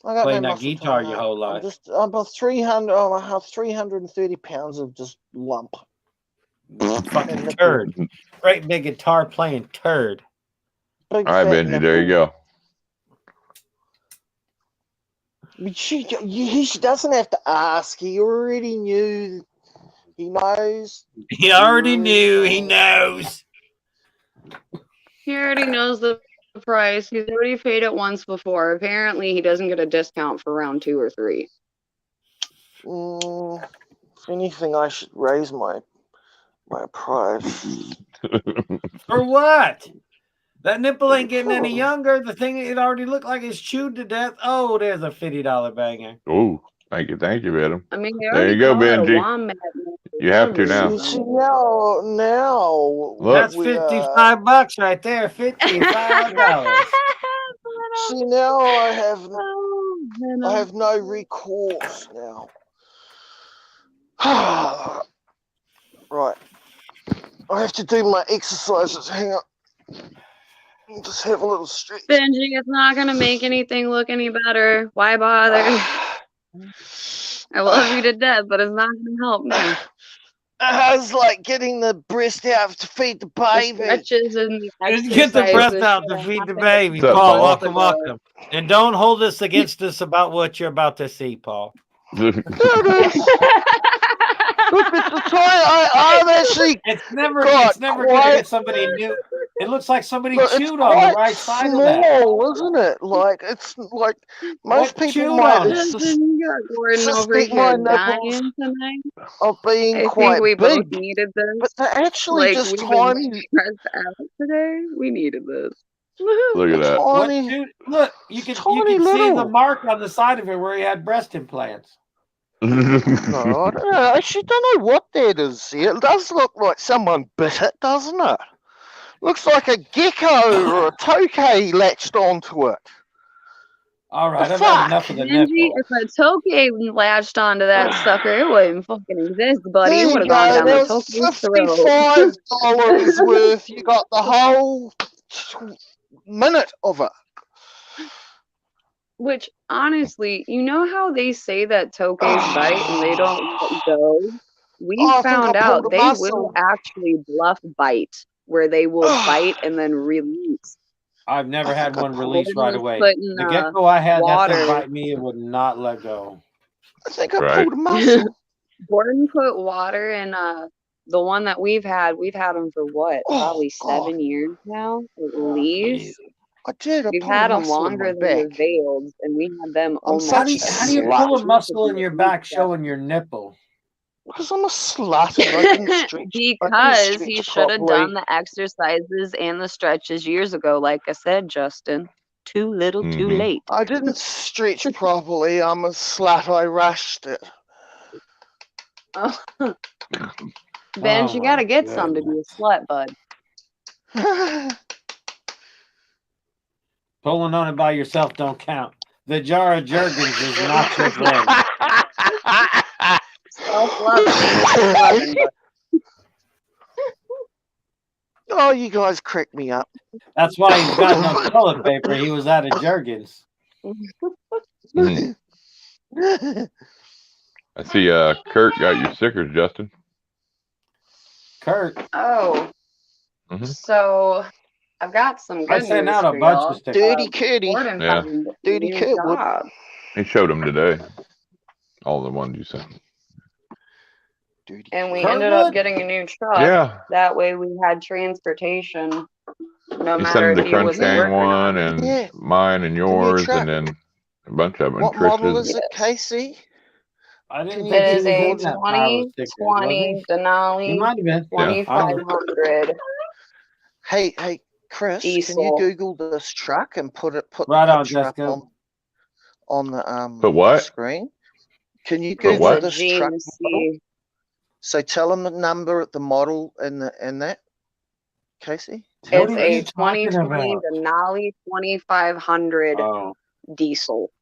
I got Playing no that muscle guitar tone, your no. whole life. I'm about 300. I have 330 pounds of just lump. Fucking turd. Great big guitar playing turd. Big All right, fat Benji. There you go. He doesn't have to ask. He already knew. He knows. He already knew. He knows. He already knows the price. He's already paid it once before. Apparently, he doesn't get a discount for round 2 or 3. If anything, I should raise my price. For what? That nipple ain't getting any younger. The thing it already looked like it's chewed to death. Oh, there's a $50 banger. Oh, thank you, Venom. I mean, There you go, Benji. Wombat You have to now. See, now Look. That's we, $55 right there. $55. see, now I Oh, have no recourse now. Right. I have to do my exercises. Hang on. Just have a little stretch. Benji, it's not gonna make anything look any better. Why bother? I love you to death, but it's not gonna help now. It's like getting the breast out to feed the The baby. stretches and the exercises. Get the breast out should to have feed the happened baby. What's up, Paul, Paul? welcome, welcome. And don't hold this against us about what you're about to see, Paul. Look, it's the time I've actually It's never got gonna quite. get somebody new. It looks like somebody Look, it's chewed on the quite right side of that. small, isn't it? Like it's like most What people chewed might on it? Justin, you got Gordon over suspect my here nipples dying tonight. of being I quite think we both big, needed this. but they're actually Like, just we've been tiny. stressed out today. We needed this. Look at that. What Tiny. chewed? Look, you can Tiny see the little. mark on the side of it where he had breast implants. No, I don't know. I actually don't know what that is. It does look like someone bit it, doesn't it? Looks like a gecko or a tokay latched onto it. All right, The I've had fuck? enough of the Benji, nipple. if a tokay latched onto that sucker, it wouldn't fucking exist, buddy. There It you would have go. gone down the That was tokay's throat. $55 worth. You got the whole minute of it. Which, honestly, you know how they say that tokays bite and they don't let go? We I think found I out pulled a they muscle. will actually bluff bite, where they will bite and then release. I've never had one release Gordon right was away. putting, The gecko I had, that water. thing bite me, it would not let go. I think I Right. pulled a muscle. Gordon put water in the one that we've had them for what? Oh, Probably God. 7 years now, at least. I did. I We've pulled a had them muscle in longer my than the back. veils, and we had them I'm almost. such a How do you pull a muscle in your back showing your nipple? Because I'm a slut and I didn't stretch. Because he should have properly. done the exercises and the stretches years ago. Like I said, Justin, too little, too Mhm. late. I didn't stretch properly. I'm a slut. I rushed it. Oh. Benj, you my gotta get some to be a slut, bud. Pulling on it by yourself don't count. The jar of Jergens is not your friend. Self-love ain't loving, but Oh, you guys crack me up. That's why he's got no toilet paper. He was out of Jergens. Mhm. I see Kurt got your stickers, Justin. Kurt, oh. Mhm. So I've got some I good sent news out a for bunch y'all. of stickers. Dirty kitty. Gordon Yeah. found a Dirty new kid would. job. He showed them today. All the ones you sent. Dirty And we kid. ended up getting a new truck. Yeah. That way we had transportation no He matter sent if the he Crunch wasn't Gang working or one not. and Yeah. mine and yours truck. and then a bunch of them. What model is Trish's. it, Casey? I didn't Can think It he is was a in that pile of stickers, was 2020 he? He Denali might have been. Yeah. 2500 Hey, Chris, can you diesel. Google this truck and put Right the on, picture up Jessica. on the But what? screen? Can you But Google what? this truck model? GMC. So tell them the number, the model, and that, Casey. It's What are you a talking 2020 about? Denali 2500 Oh, diesel.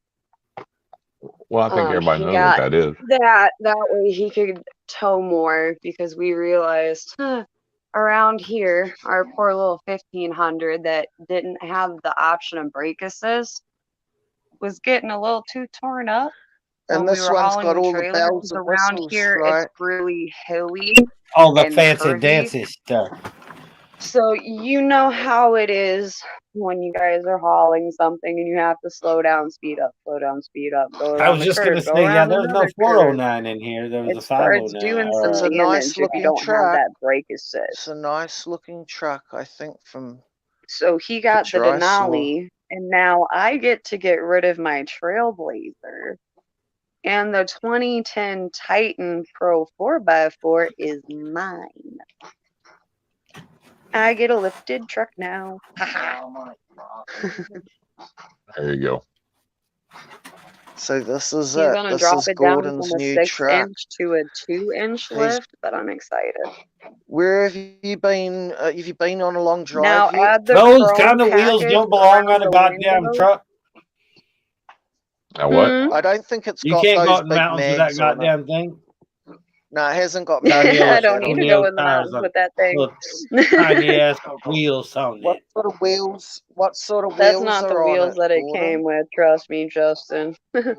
Well, I think everybody He knows got what that is. that way he could tow more because we realized around here our poor little 1500 that didn't have the option of brake assist was getting a little too torn up. And when we this were one's hauling got the all the trailer, bells 'cause and around whistles, here right? it's really hilly all the and fancy curvy. dancy stuff. So you know how it is when you guys are hauling something and you have to slow down, speed up, go I around was the just curve, going to go say, yeah, around there's no another curve. 409 in here. There was It a starts 509. doing It's some a nice damage if looking you don't have truck. that brake assist. It's a nice looking truck, I think, from So he got the picture I saw. Denali, and now I get to get rid of my Trailblazer. And the 2010 Titan Pro 4x4 is mine. I get a lifted truck now. There you go. So this is He's it. gonna This drop is it down Gordon's from a new 6 truck. inch to a 2-inch lift, but I'm excited. Where have you been? Have you been on a long drive Now yet? add the Those chrome kind of wheels package don't belong around on a the goddamn window. truck. Now what? I don't think it's You got can't go those out in the big mountains with that mags on it. goddamn thing. No, it hasn't got Tiny mags on old, I it don't at need all. to tiny go old in the tires mountains on with that thing. little tiny ass wheels on What it. sort of wheels? What sort of That's wheels not the are on wheels it, that it Gordon? came with. Trust me, Justin. The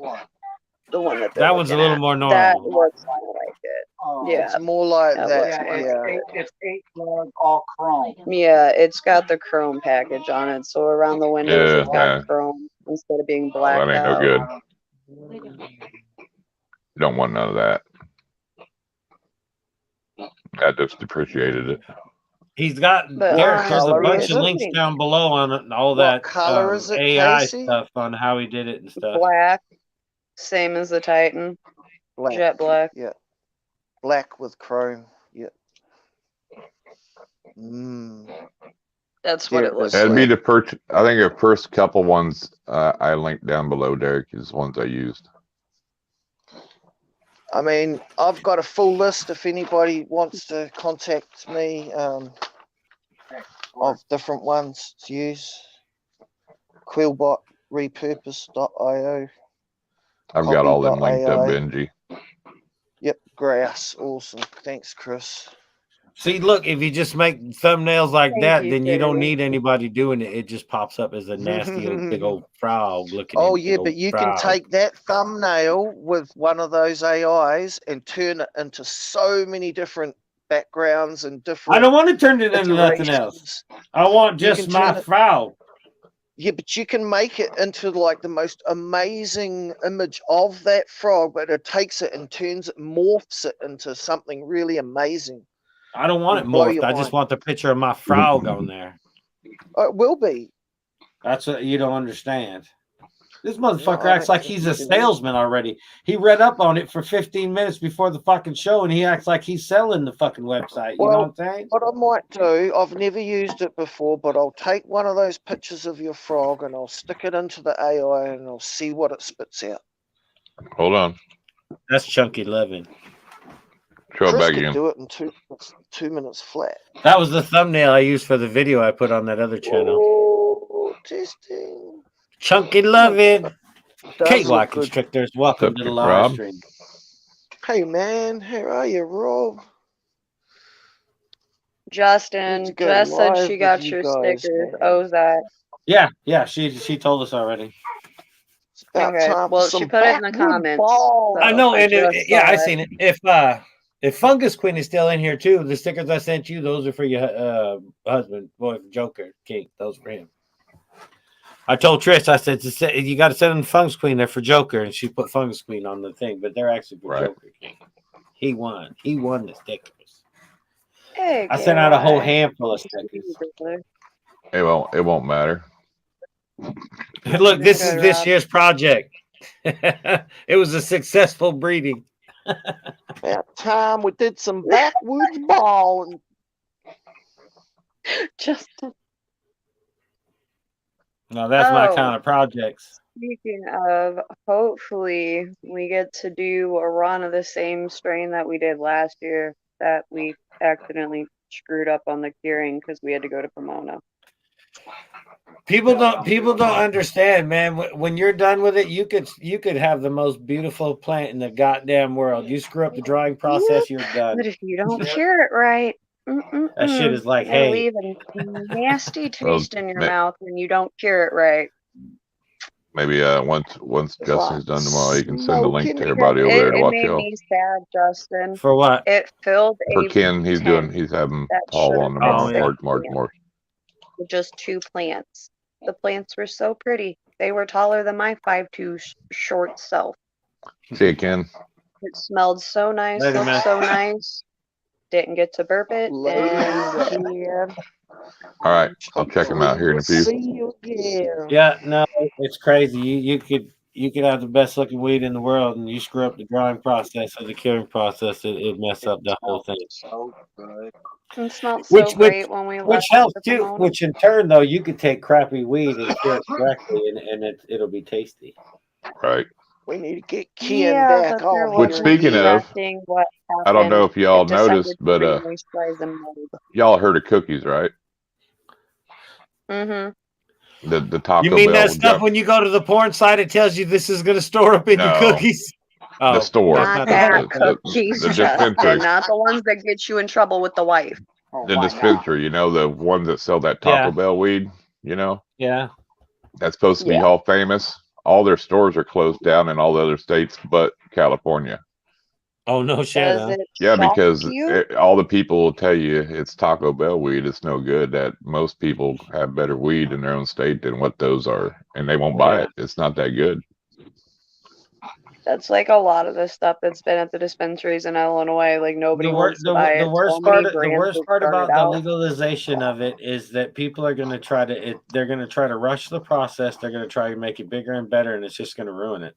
one that they're That one's a looking little at. more That normal. looks more like it. Yeah, It's more like that that. looks more Yeah. like it. It's 8 lug all chrome. Yeah, it's got the chrome package on it, so around the windows Yeah, it's got man. chrome instead of being Oh, blacked that ain't no out. good. You don't want none of that. That just depreciated it. He's got But Derek. There's a color bunch is of it? links down below on all What that color is it, AI Casey? stuff on how he did it and stuff. black, same as the Titan, Black. jet black. Yeah. Black with chrome. Yeah. Mm. That's what it Derek looks does That'd like. be the first. I think the first couple ones I linked down below, Derek, is ones I used. I mean, I've got a full list if anybody wants to contact me of different ones to use. Quillbot repurpose.io. I've got all them linked up, Copy.ai. Benji. Yep, grass. Awesome. Thanks, Chris. See, look, if you just make thumbnails like Thank that, you, then you don't Terry. need anybody doing it. It just pops up as a nasty old big old frog looking. Oh big yeah, old but you can frog. take that thumbnail with one of those AIs and turn it into so many different backgrounds and different. I don't want to turn it into nothing else. iterations. I want You just can my turn it- frog. Yeah, but you can make it into like the most amazing image of that frog, but it takes it and turns it, morphs it into something really amazing. I don't want it It'll blow morphed. your I just mind. want the picture of my frog on there. Oh, it will be. That's what you don't understand. This motherfucker I acts don't like think he's you a do. salesman already. He read up on it for 15 minutes before the fucking show, and he acts like he's selling the fucking website. You know Well, what I'm saying? what I might do, I've never used it before, but I'll take one of those pictures of your frog and I'll stick it into the AI and I'll see what it spits out. Hold on. That's Chunky Living. Show it Chris back could again. do it in 2 minutes flat. That was the thumbnail I used for the video I put on that other channel. Oh, testing. Chunky Loving. Does KY look good. Constrictors, welcome to the live Rob? stream. Hey man, how are you, Rob? Justin, Need to go Jess said live she with got you your guys, stickers. man. Ozack. Yeah, she told us already. It's about Okay, time well, for she some put it in the backward comments. ball. I So know, I and just yeah, saw I seen it. If Fungus Queen is still in here too, the stickers I sent you, those are for your husband, boy, Joker, King. Those for him. I told Trish, I said, you got to send them Fungus Queen. They're for Joker, and she put Fungus Queen on the thing, but they're actually for Right. Joker King. He won. He won the stickers. Hey, I sent out a whole KY. handful of stickers. It won't matter. Look, this is Good, this Rob. year's project. It was a successful breeding. About time we did some backwards ball. Justin. No, that's my Oh. kind of projects. Speaking of, hopefully we get to do a run of the same strain that we did last year that we accidentally screwed up on the curing because we had to go to Pomona. People don't understand, man. When you're done with it, you could have the most beautiful plant in the goddamn world. You screw up the drying process, you're done. But if you don't cure it right, That shit is like, it'll hey, leave a nasty Well, taste in your mouth when you don't cure it right. Maybe once Justin's done tomorrow, you can send a link to everybody over It, there to it watch made y'all. me sad, Justin. for what? It filled For a Ken, he's tent having that Paul should've on been tomorrow, yeah. March. with just 2 plants. The plants were so pretty. They were taller than my 5'2" short self. See you, Ken. It smelled so nice, Later, looked man. so nice. Didn't get to burp it. And All right, I'll check him out here in a few. See you again. Yeah, no, it's crazy. You could have the best looking weed in the world, and you screw up the drying process or the curing process, it mess up the whole thing. So good. it smelled so great when we Which left helps the too. Pomona. Which in turn, though, you could take crappy weed and cure it correctly, and it'll be tasty. Right. We need to get Ken Yeah, back but they're on Which, here looking speaking again. of, correcting what I don't know happened if y'all in December noticed, but to re-moisturize and mold. y'all heard of cookies, right? Mm-hmm. The You Taco mean that Bell stuff jump. when you go to the porn site, it tells you this is going to store up in your No, cookies? the Oh, store, that's Not not that the cookies, the Justin. dispensary, Not the ones that get you in trouble with the wife. Oh, the why not? dispensary. You know, the ones that sell that Taco Yeah. Bell weed. You know, Yeah. that's supposed to be Yeah. all famous. All their stores are closed down in all the other states but California. Oh, no shit. Does Huh? it Yeah, shock because you? all the people will tell you it's Taco Bell weed. It's no good. That most people have better weed in their own state than what those are, and they won't buy Yeah. it. It's not that good. That's like a lot of the stuff that's been at the dispensaries in Illinois. Like nobody wants to buy The it. worst So many part brands have started about the out. legalization of it is that people are going to try to they're going to try to rush the process. They're going to try to make it bigger and better, and it's just going to ruin it.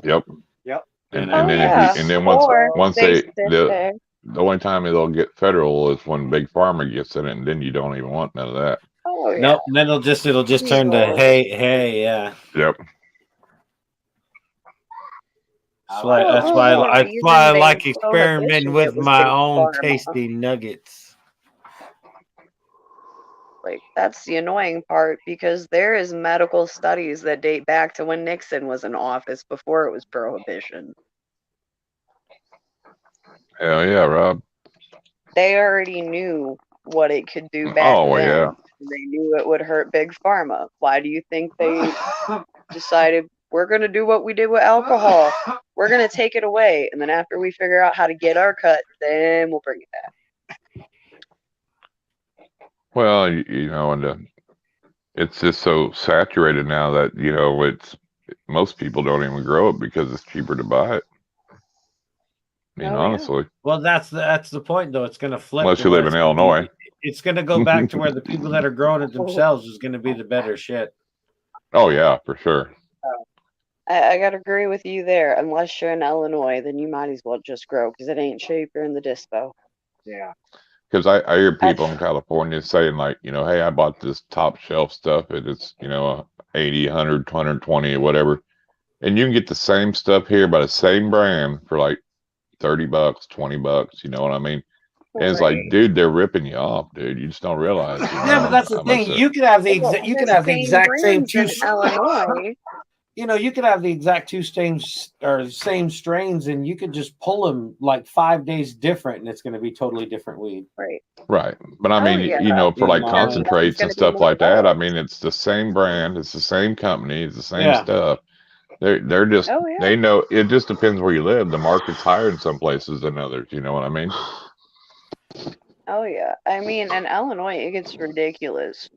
Yep. Yep. And Oh, then yeah. and then Or once they they sit there. the only time they'll get federal is when Big Pharma gets in it, and then you don't even want none of that. Oh yeah. Nope. Then it'll just turn to Sure. hey, yeah. Yep. That's like why that. I reason like they experimenting prohibitioned with it was my Big own Pharma. tasty nuggets. Like that's the annoying part because there is medical studies that date back to when Nixon was in office before it was prohibition. Hell yeah, Rob. They already knew what it could do back Oh then. yeah. They knew it would hurt Big Pharma. Why do you think they decided we're going to do what we did with alcohol? We're going to take it away. And then after we figure out how to get our cut, then we'll bring it back. Well, you know, and it's just so saturated now that it's most people don't even grow it because it's cheaper to buy it. I mean, honestly, Well, that's the point, though. It's going to flip unless to you where live in Illinois. it's going to go back to where the people that are growing it themselves is going to be the better shit. Oh yeah, for sure. I got to agree with you there. Unless you're in Illinois, then you might as well just grow because it ain't cheaper in the dispo. Yeah. Because I hear people in California saying like, hey, I bought this top shelf stuff and it's, 80, 100, 120 or whatever. And you can get the same stuff here by the same brand for like $30, $20, you know what I mean? And it's like, dude, they're ripping you off, dude. You just don't realize, Yeah, but that's the thing. You could have the exact same two Illinois. You could have the exact two strains or same strains, and you could just pull them like 5 days different, and it's going to be totally different weed. Right. Right. But I mean, for like concentrates and stuff like that, I mean, it's the same brand, it's the same company, it's the same stuff. They're just they know it just depends where you live. The market's higher in some places than others, you know what I mean? Oh yeah. I mean, in Illinois it gets ridiculous.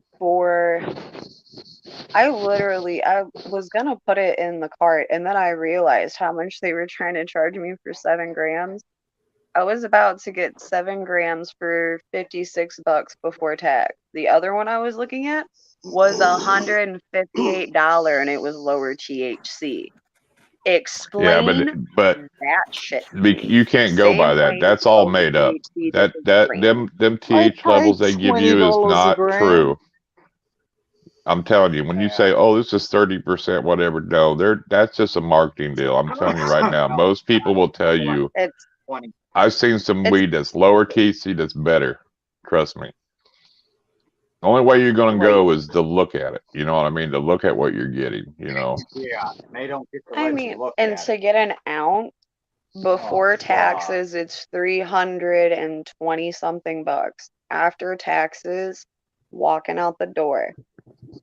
I was gonna put it in the cart and then I realized how much they were trying to charge me for 7 grams. I was about to get 7 grams for $56 before tax. The other one I was looking at was $158 and it was lower THC. Explain but that shit. You can't go by that. That's all made up. Them TH levels they give you is not true. I'm telling you, when you say, "Oh, this is 30%," whatever, no, that's just a marketing deal. I'm telling you right now, most people will tell you. It's 20. I've seen some weed that's lower THC that's better. Trust me. The only way you're going to go is to look at it. You know what I mean? To look at what you're getting. Yeah, they don't get to let you look and at to it. get an ounce before taxes, it's 320 something bucks. After taxes, walking out the door,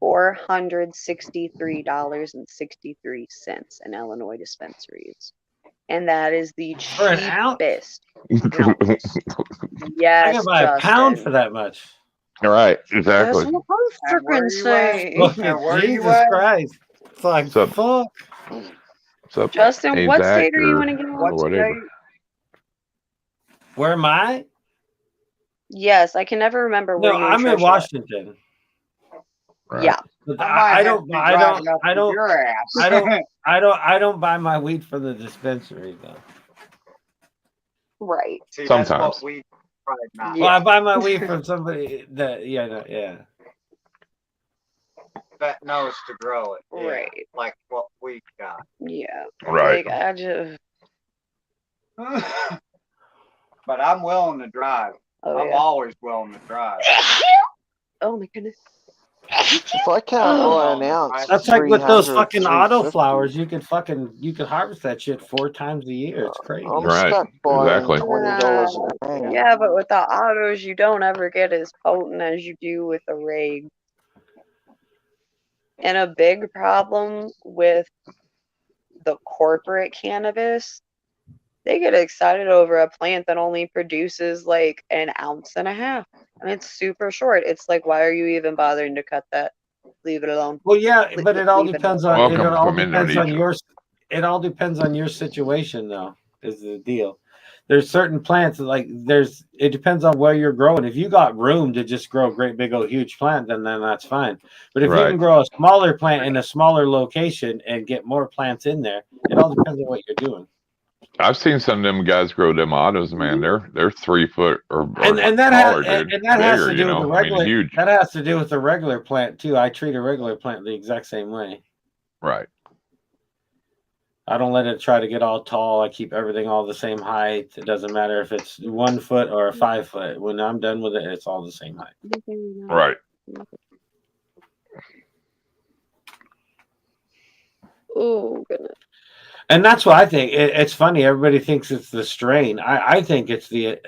$463.63 in Illinois dispensaries. And that is the cheapest ounce. Yes, I can buy a pound for that much. All right, exactly. That's what I was freaking saying. Jesus Christ. It's like, fuck. Justin, what state are you in again? Or whatever. Where am I? Yes, I can never remember where you I'm in Washington. Right. Yeah. I don't buy my weed from the dispensary though. Right. See, sometimes. That's what we probably not. Well, I buy my weed from somebody that that knows to grow it. Yeah, Right. like what we got. Yeah. Right. Like I just. But I'm willing to drive. Oh I'm yeah. always willing to drive. Oh my goodness. If I can't buy an ounce, That's like with those 300, fucking auto 350. flowers. You could harvest that shit 4 times a year. It's crazy. I'm Right, stuck buying exactly. $20 a gram. Yeah, but with the autos, you don't ever get as potent as you do with a rag. And a big problem with the corporate cannabis, they get excited over a plant that only produces like an ounce and a half. And it's super short. It's like, why are you even bothering to cut that? Leave it alone. Well, yeah, but it all Leave it depends alone. on Welcome to Indonesia. it all depends on your situation, though. Is the deal? There's certain plants like it depends on where you're growing. If you got room to just grow a great big old huge plant, then that's fine. But if you Right. can grow a smaller plant in a smaller location and get more plants in there, it all depends on what you're doing. I've seen some of them guys grow them autos, man. They're 3 foot or And that taller, has dude. and that has Bigger, to you do with know. the I mean, regular. huge. That has to do with the regular plant too. I treat a regular plant the exact same way. Right. I don't let it try to get all tall. I keep everything all the same height. It doesn't matter if it's 1 foot or a 5 foot. When I'm done with it, it's all the same height. Right. Oh goodness. And that's what I think. It's funny. Everybody thinks it's the strain. I think it's the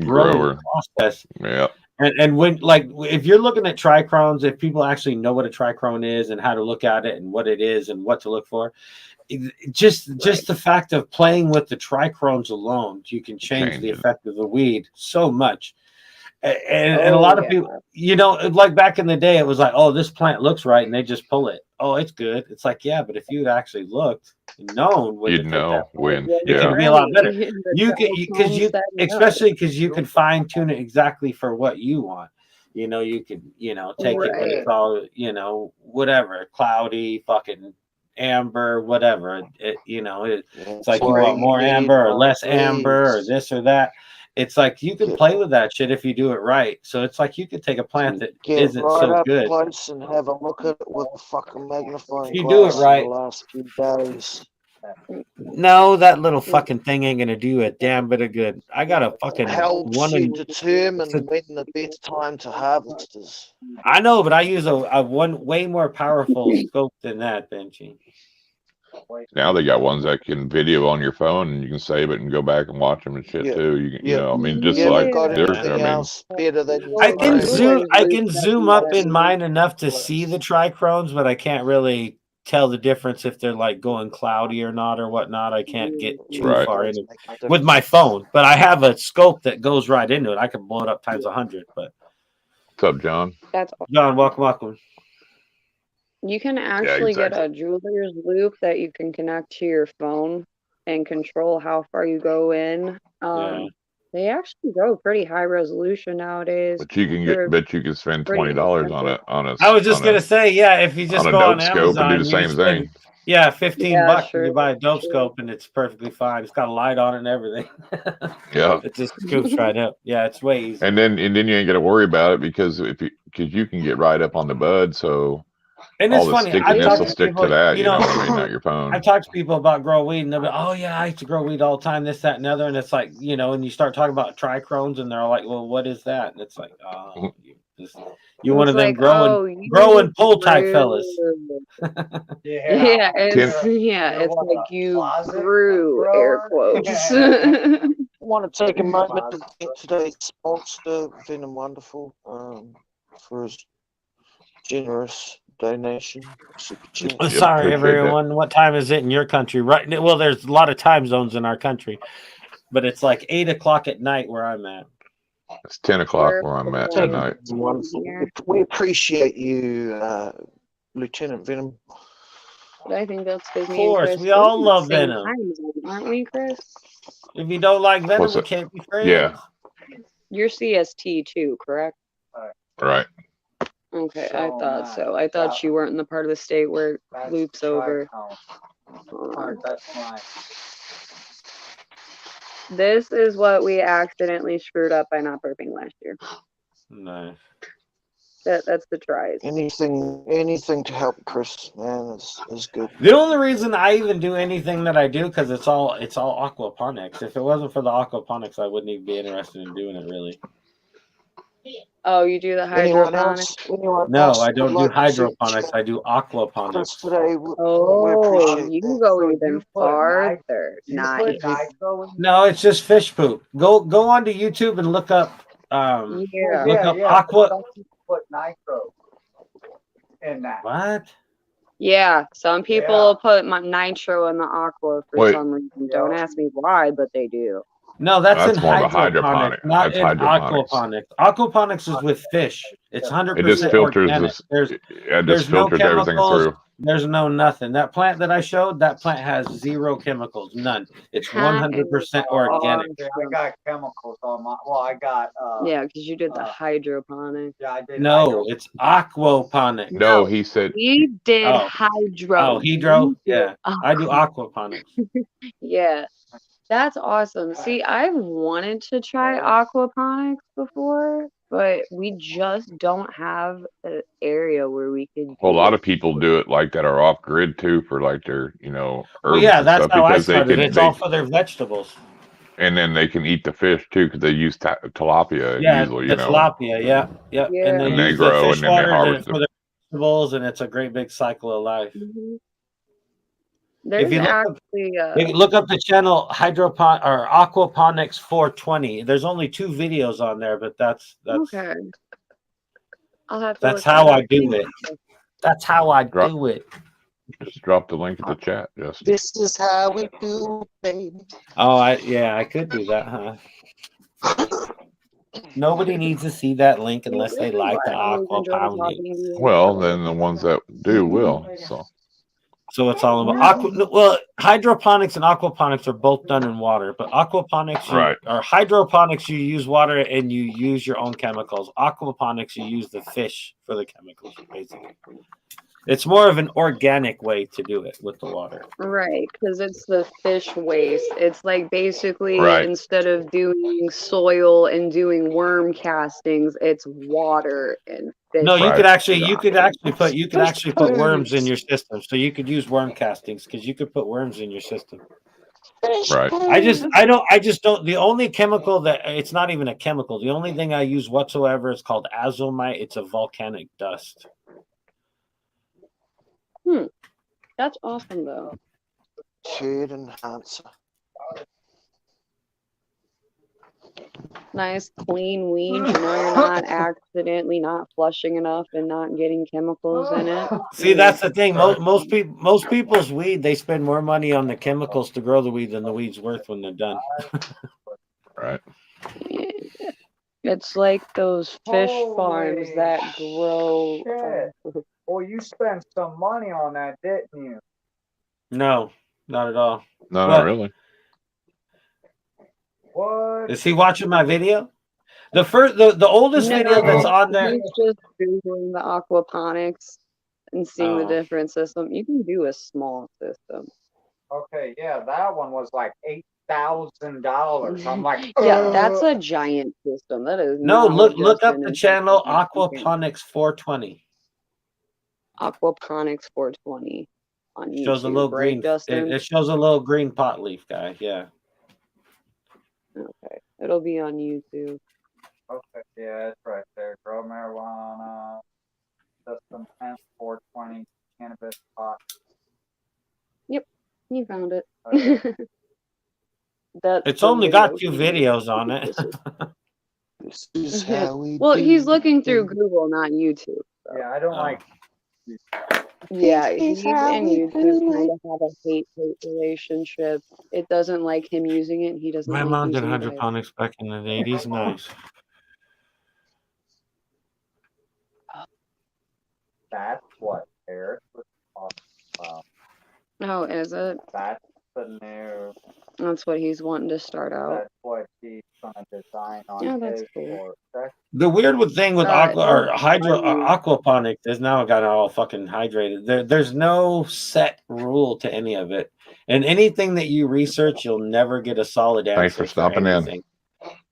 growing Grower. process. Yeah. And when like if you're looking at trichrones, if people actually know what a trichrone is and how to look at it and what it is and what to look for, just the fact of playing with the trichrones alone, you can change the effect of the weed so much. And a lot of people, you know, like back in the day, it was like, oh, this plant looks right, and they just pull it. Oh, it's good. It's like, yeah, but if you'd actually looked and known when You'd to take know that when. it Yeah. could be a lot better. You can especially because you can fine tune it exactly for what you want. You know, you could, you know, take it when it's all, you know, whatever, cloudy, fucking amber, whatever. It's like you want more amber or less amber or this or that. It's like you can play with that shit if you do it right. So it's like you could take a plant that isn't so up good. close and have a look at it with a fucking magnifying If you do it glass right. in the last few days. No, that little fucking thing ain't gonna do a damn bit of good. I got a fucking Helps one you in. determine when the best time to harvest is. I know, but I use a one way more powerful scope than that, Benji. Now they got ones that can video on your phone and you can save it and go back and watch them and shit too. You know, I mean, just You like haven't got there's, anything else better than I can Right. I can zoom up in mine enough to see the trichrones, but I can't really tell the difference if they're like going cloudy or not or whatnot. I can't get too far in it with my phone, but I have a scope that goes right into it. I can blow it up times 100. But what's up, John? That's John, welcome. You can actually get a jeweler's loop that you can connect to your phone and control how far you go in. They actually go pretty high resolution nowadays. But you can spend $20 on a. I was just gonna say, yeah, if you just on a go dope on scope Amazon, and do the same thing. Yeah, $15 sure, and you buy a dope scope and it's perfectly fine. It's got a light on it and everything. Yeah, it just scoops right up. Yeah, it's way easier. And then you ain't got to worry about it because you can get right up on the bud, so and all it's the funny. stickiness will stick to that. You know what I mean? Not your phone. I talk to people about grow weed and they'll be, oh yeah, I used to grow weed all the time, this, that, and other. And it's like, you know, and you start talking about trichrones and they're all like, well, what is that? And it's like, oh, you one of them growing pole type fellas. It's like you grew air quotes. I want to take a moment to thank today's sponsor, Venom Wonderful, for his generous donation. Sorry, everyone. What time is it in your country? Right. Well, there's a lot of time zones in our country, but it's like 8 o'clock at night where I'm at. It's 10 o'clock where I'm at tonight. Wonderful. We appreciate you, Lieutenant Venom. I think that's because of course, we all love Venom, aren't we, Chris? If you don't like Venom, we can't be friends. Yeah. You're CST too, correct? Right. Okay, I thought so. I thought you weren't in the part of the state where it loops over. This is what we accidentally screwed up by not burping last year. Nice. That's the tries. Anything to help Chris, man, is good. The only reason I even do anything that I do because it's all aquaponics. If it wasn't for the aquaponics, I wouldn't even be interested in doing it really. Oh, you do the Anyone hydroponics? else? Anyone No, else I would don't do like to see hydroponics. I do Chris aquaponics. today? We Oh, appreciate you that. go So even you put farther. You Nice. put nitro in No, it's just fish poop. Go onto YouTube and look up Yeah. look up but aqua. some people put nitro in that. What? Yeah, some people Yeah. will put nitro in the aqua for Wait. some reason. Don't ask me why, but they do. No, that's in more of a hydroponics, hydroponic. not That's in hydroponics. aquaponics. Aquaponics is with fish. It's It 100% just filters organic. this. There's It there's just no filters everything chemicals. through. There's no nothing. That plant that I showed, that plant has 0 chemicals, none. It's 100% organic. I got chemicals on my. Well, I got. Yeah, because you did the hydroponic. Yeah, I did. No, it's aquaponics. No, he said. We did Oh. hydro. Oh, hydro? You did Yeah. I do aquaponics. Yeah, that's awesome. See, I've wanted to try aquaponics before, but we just don't have an area where we could do Well, a lot it. of people do it like that are off grid too for like their herbs Well, yeah, and that's stuff how I because they started. can It's all for their vegetables. and then they can eat the fish too because they use tilapia Yeah, usually, the tilapia, yeah. And And they they use grow, the and fish then they water harvest for their vegetables, and it's a great big cycle of life. Mhm. There's If you actually look up the channel hydropon or aquaponics 420, there's only 2 videos on there, but that's okay. I'll have to that's look how that I up. do it. That's how I do it. Just drop the link in the chat, Justin. This is how we do, baby. Oh, I could do that, huh? Nobody needs to see that link unless they like the aquaponics. Well, then the ones that do will. So it's all about well, hydroponics and aquaponics are both done in water, but aquaponics or hydroponics you use water and you use your own chemicals. Aquaponics you use the fish for the chemicals, basically. It's more of an organic way to do it with the water. Right, because it's the fish waste. It's like basically instead of doing soil and doing worm castings, it's water and fish. No, you could actually put worms in your system. So you could use worm castings because you could put worms in your system. Right. I just don't. The only chemical that it's not even a chemical. The only thing I use whatsoever is called azomite. It's a volcanic dust. That's awesome though. Shade enhancer. Nice clean weed. You know you're not accidentally not flushing enough and not getting chemicals in it. See, that's the thing. Most people's weed, they spend more money on the chemicals to grow the weed than the weed's worth when they're done. Right. Yeah. It's like those fish farms that grow. Well, you spent some money on that, didn't you? No, not at all. No, not really. What? Is he watching my video? The oldest video that's on there. He's just Googling the aquaponics and seeing the different system. You can do a small system. Okay, yeah, that one was like $8,000. I'm like, yeah, that's a giant system. That is no. not Look up the an channel Aquaponics 420. Aquaponics 420 on YouTube. Shows a little green. It shows a little green pot leaf guy. Yeah. Okay, it'll be on YouTube. Okay, yeah, it's right there. Grow marijuana, system 420 cannabis pot. Yep, you found it. Okay. It's only got 2 videos on it. This is how we well, do he's looking through Google, not YouTube. So. Yeah, I don't like. Yeah, he and YouTube kind of have a hate-hate relationship. It doesn't like him using it. He doesn't. My like mom did using hydroponics back in the 80s. Nice. That's what Eric was talking about. Oh, is it? That's the new. That's what he's wanting to start out. That's what he's gonna design on that's his cool. floor. The weird thing with aquaponics is now got all fucking hydrated. There's no set rule to any of it, and anything that you research, you'll never get a solid answer. Thanks for stopping in.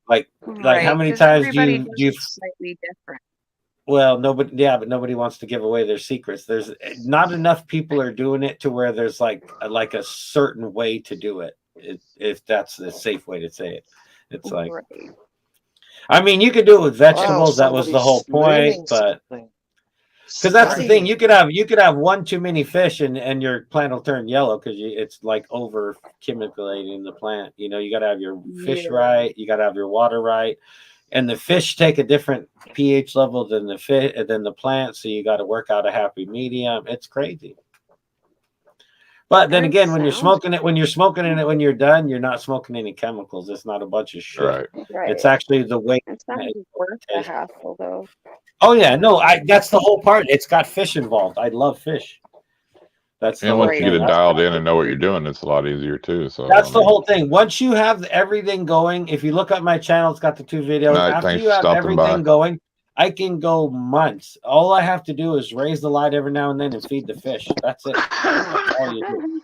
Like how many times do you slightly different? Well, nobody, yeah, but nobody wants to give away their secrets. There's not enough people are doing it to where there's like a certain way to do it. If that's the safe way to say it, it's like, Right. I mean, you could do it with vegetables. Wow, that was the whole somebody's point, but learning because that's the thing, something. you could have one too many fish and your plant will turn yellow because it's like over chemicalating the plant. You know, you got to have your fish Yeah. right, you got to have your water right, and the fish take a different pH level than the plant, so you got to work out a happy medium. It's crazy. But then It again, when you're sounds smoking it, when you're done, you're not smoking any chemicals. It's not a bunch of shit. Right. right. It's actually the way. It's not worth the hassle, though. Oh yeah, no, that's the whole part. It's got fish involved. I love fish. That's the And whole once you thing. get it dialed in and know what you're doing, it's a lot easier too. So That's the whole thing. Once you have everything going, if you look at my channel, it's got the 2 videos. Right, After thanks you for have stopping everything by. going, I can go months. All I have to do is raise the light every now and then and feed the fish. That's it. That's all you do.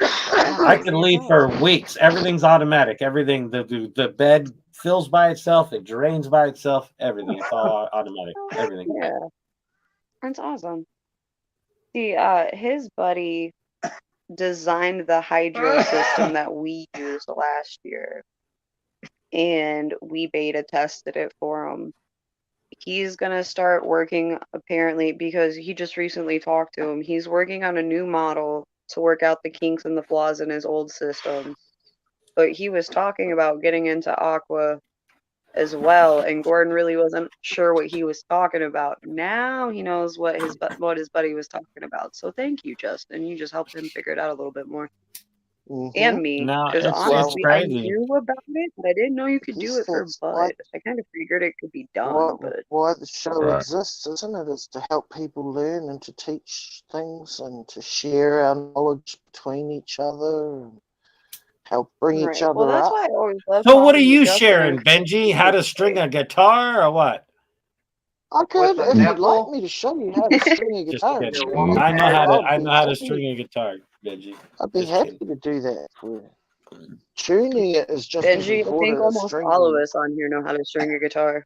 I can leave for weeks. Everything's automatic. Everything, the bed fills by itself. It drains by itself. Everything. It's all automatic. Everything. Yeah. That's awesome. See, his buddy designed the hydro system that we used last year, and we beta tested it for him. He's gonna start working, apparently, because he just recently talked to him. He's working on a new model to work out the kinks and the flaws in his old system. But he was talking about getting into aqua as well, and Gordon really wasn't sure what he was talking about. Now he knows what his buddy was talking about. So thank you, Justin. You just helped him figure it out a little bit more. And me, No, because it's honestly, I crazy. knew about it, but I didn't know you could do it for Bud. I kind of figured it could be done, but Why the show Right. exists, isn't it? Is to help people learn and to teach things and to share our knowledge between each other and help bring each right. other Well, that's up. why I always love So what are talking to you Justin. sharing, Benji? How to string a guitar or what? I could, With a if you'd like nipple? me to show you how to string a Just guitar. kidding. Mm. I know how to. I know how to happy- string a guitar, Benji. I'd be Just happy kidding. to do that for you. Tuning it is just as Benji, I important think as almost stringing all of it. us on here know how to string a guitar.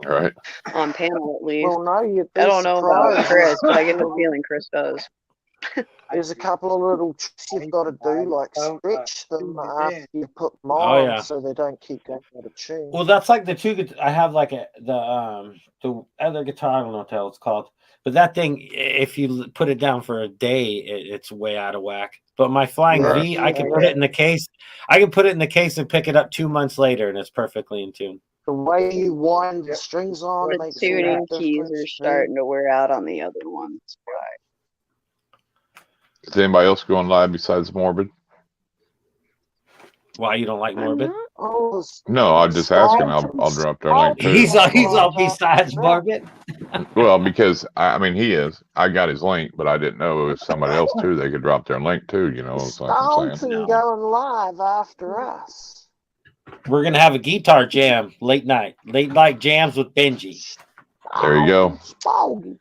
Right. On panel, at least. Well, no, you'd be I don't know about surprised. Chris, but I get the feeling Chris does. There's a couple of little tricks you've got to do, like stretch them after you put them on, Oh, yeah. so they don't keep going out of tune. Well, that's like the two. I have like the other guitar. I don't know what the hell it's called, but that thing, if you put it down for a day, it's way out of whack. But my Flying Yeah, V, I can put it in the case. I can put it in the case and pick it up 2 months later, and it's perfectly in tune. The way you wind the strings on The makes all tuning the keys difference are too. starting to wear out on the other ones. Is anybody else going live besides Morbid? Why you don't like Morbid? Oh, No, I'm just asking. I'll drop their link too. He's all besides Morbid. Well, because I mean he is. I got his link, but I didn't know if somebody else too. They could drop their link too. You know, it's like I'm saying. Staunton going live after us. We're gonna have a guitar jam late night jams with Benji. There you go. Foggy.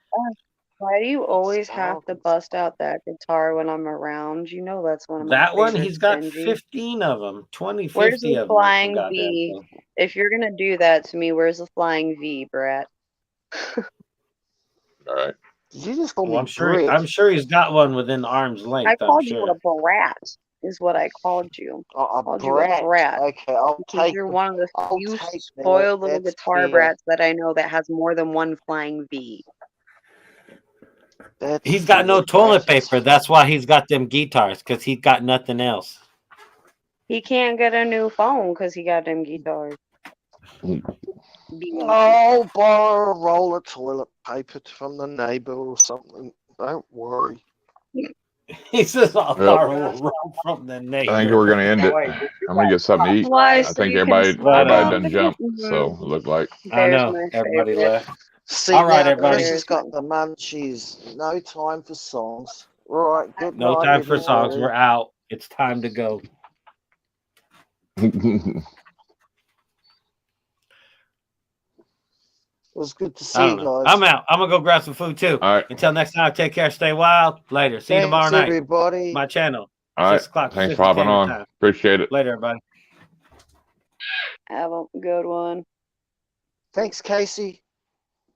Why do you always have to bust out that guitar when I'm around? You know that's one of my That one, favorites, he's got Benji. 15 of them, 20, 50 Where's the of them. Flying Goddamn V? thing. If you're gonna do that to me, where's the Flying V, Brat? All right. Did you just call Well, me I'm sure he's got one within arm's length. I called you sure. a brat, is what I called you. a Called you a brat? brat. Okay, I'll Because take you're the- one of the I'll few take that. spoiled little That's guitar fair. brats that I know that has more than one Flying V. That's He's got no fair. toilet paper. That's why he's got them guitars, because he's got nothing else. He can't get a new phone because he got them guitars. I'll borrow a roll of toilet paper from the neighbor or something. Don't worry. He says, I'll Well, borrow a roll from the neighbor. I think we're gonna end it. I'm gonna get something to eat. Why? I So think you can everybody smile done with jumped. it? So it looked like. I There's know. my Everybody favorite. left. See, All right, now everybody. Chris has got the munchies. No time for songs. Right, good No night, time for songs. everybody. We're out. It's time to go. It was good to see I you don't know. guys. I'm out. I'm gonna go grab some food too. All right. Until next time, take care. Stay wild. Later. See you Thanks, tomorrow night. everybody. My channel. All right. 6 o'clock. Thanks Pacific for hopping Standard on. Time. Appreciate it. Later, everybody. Have a good one. Thanks, Casey.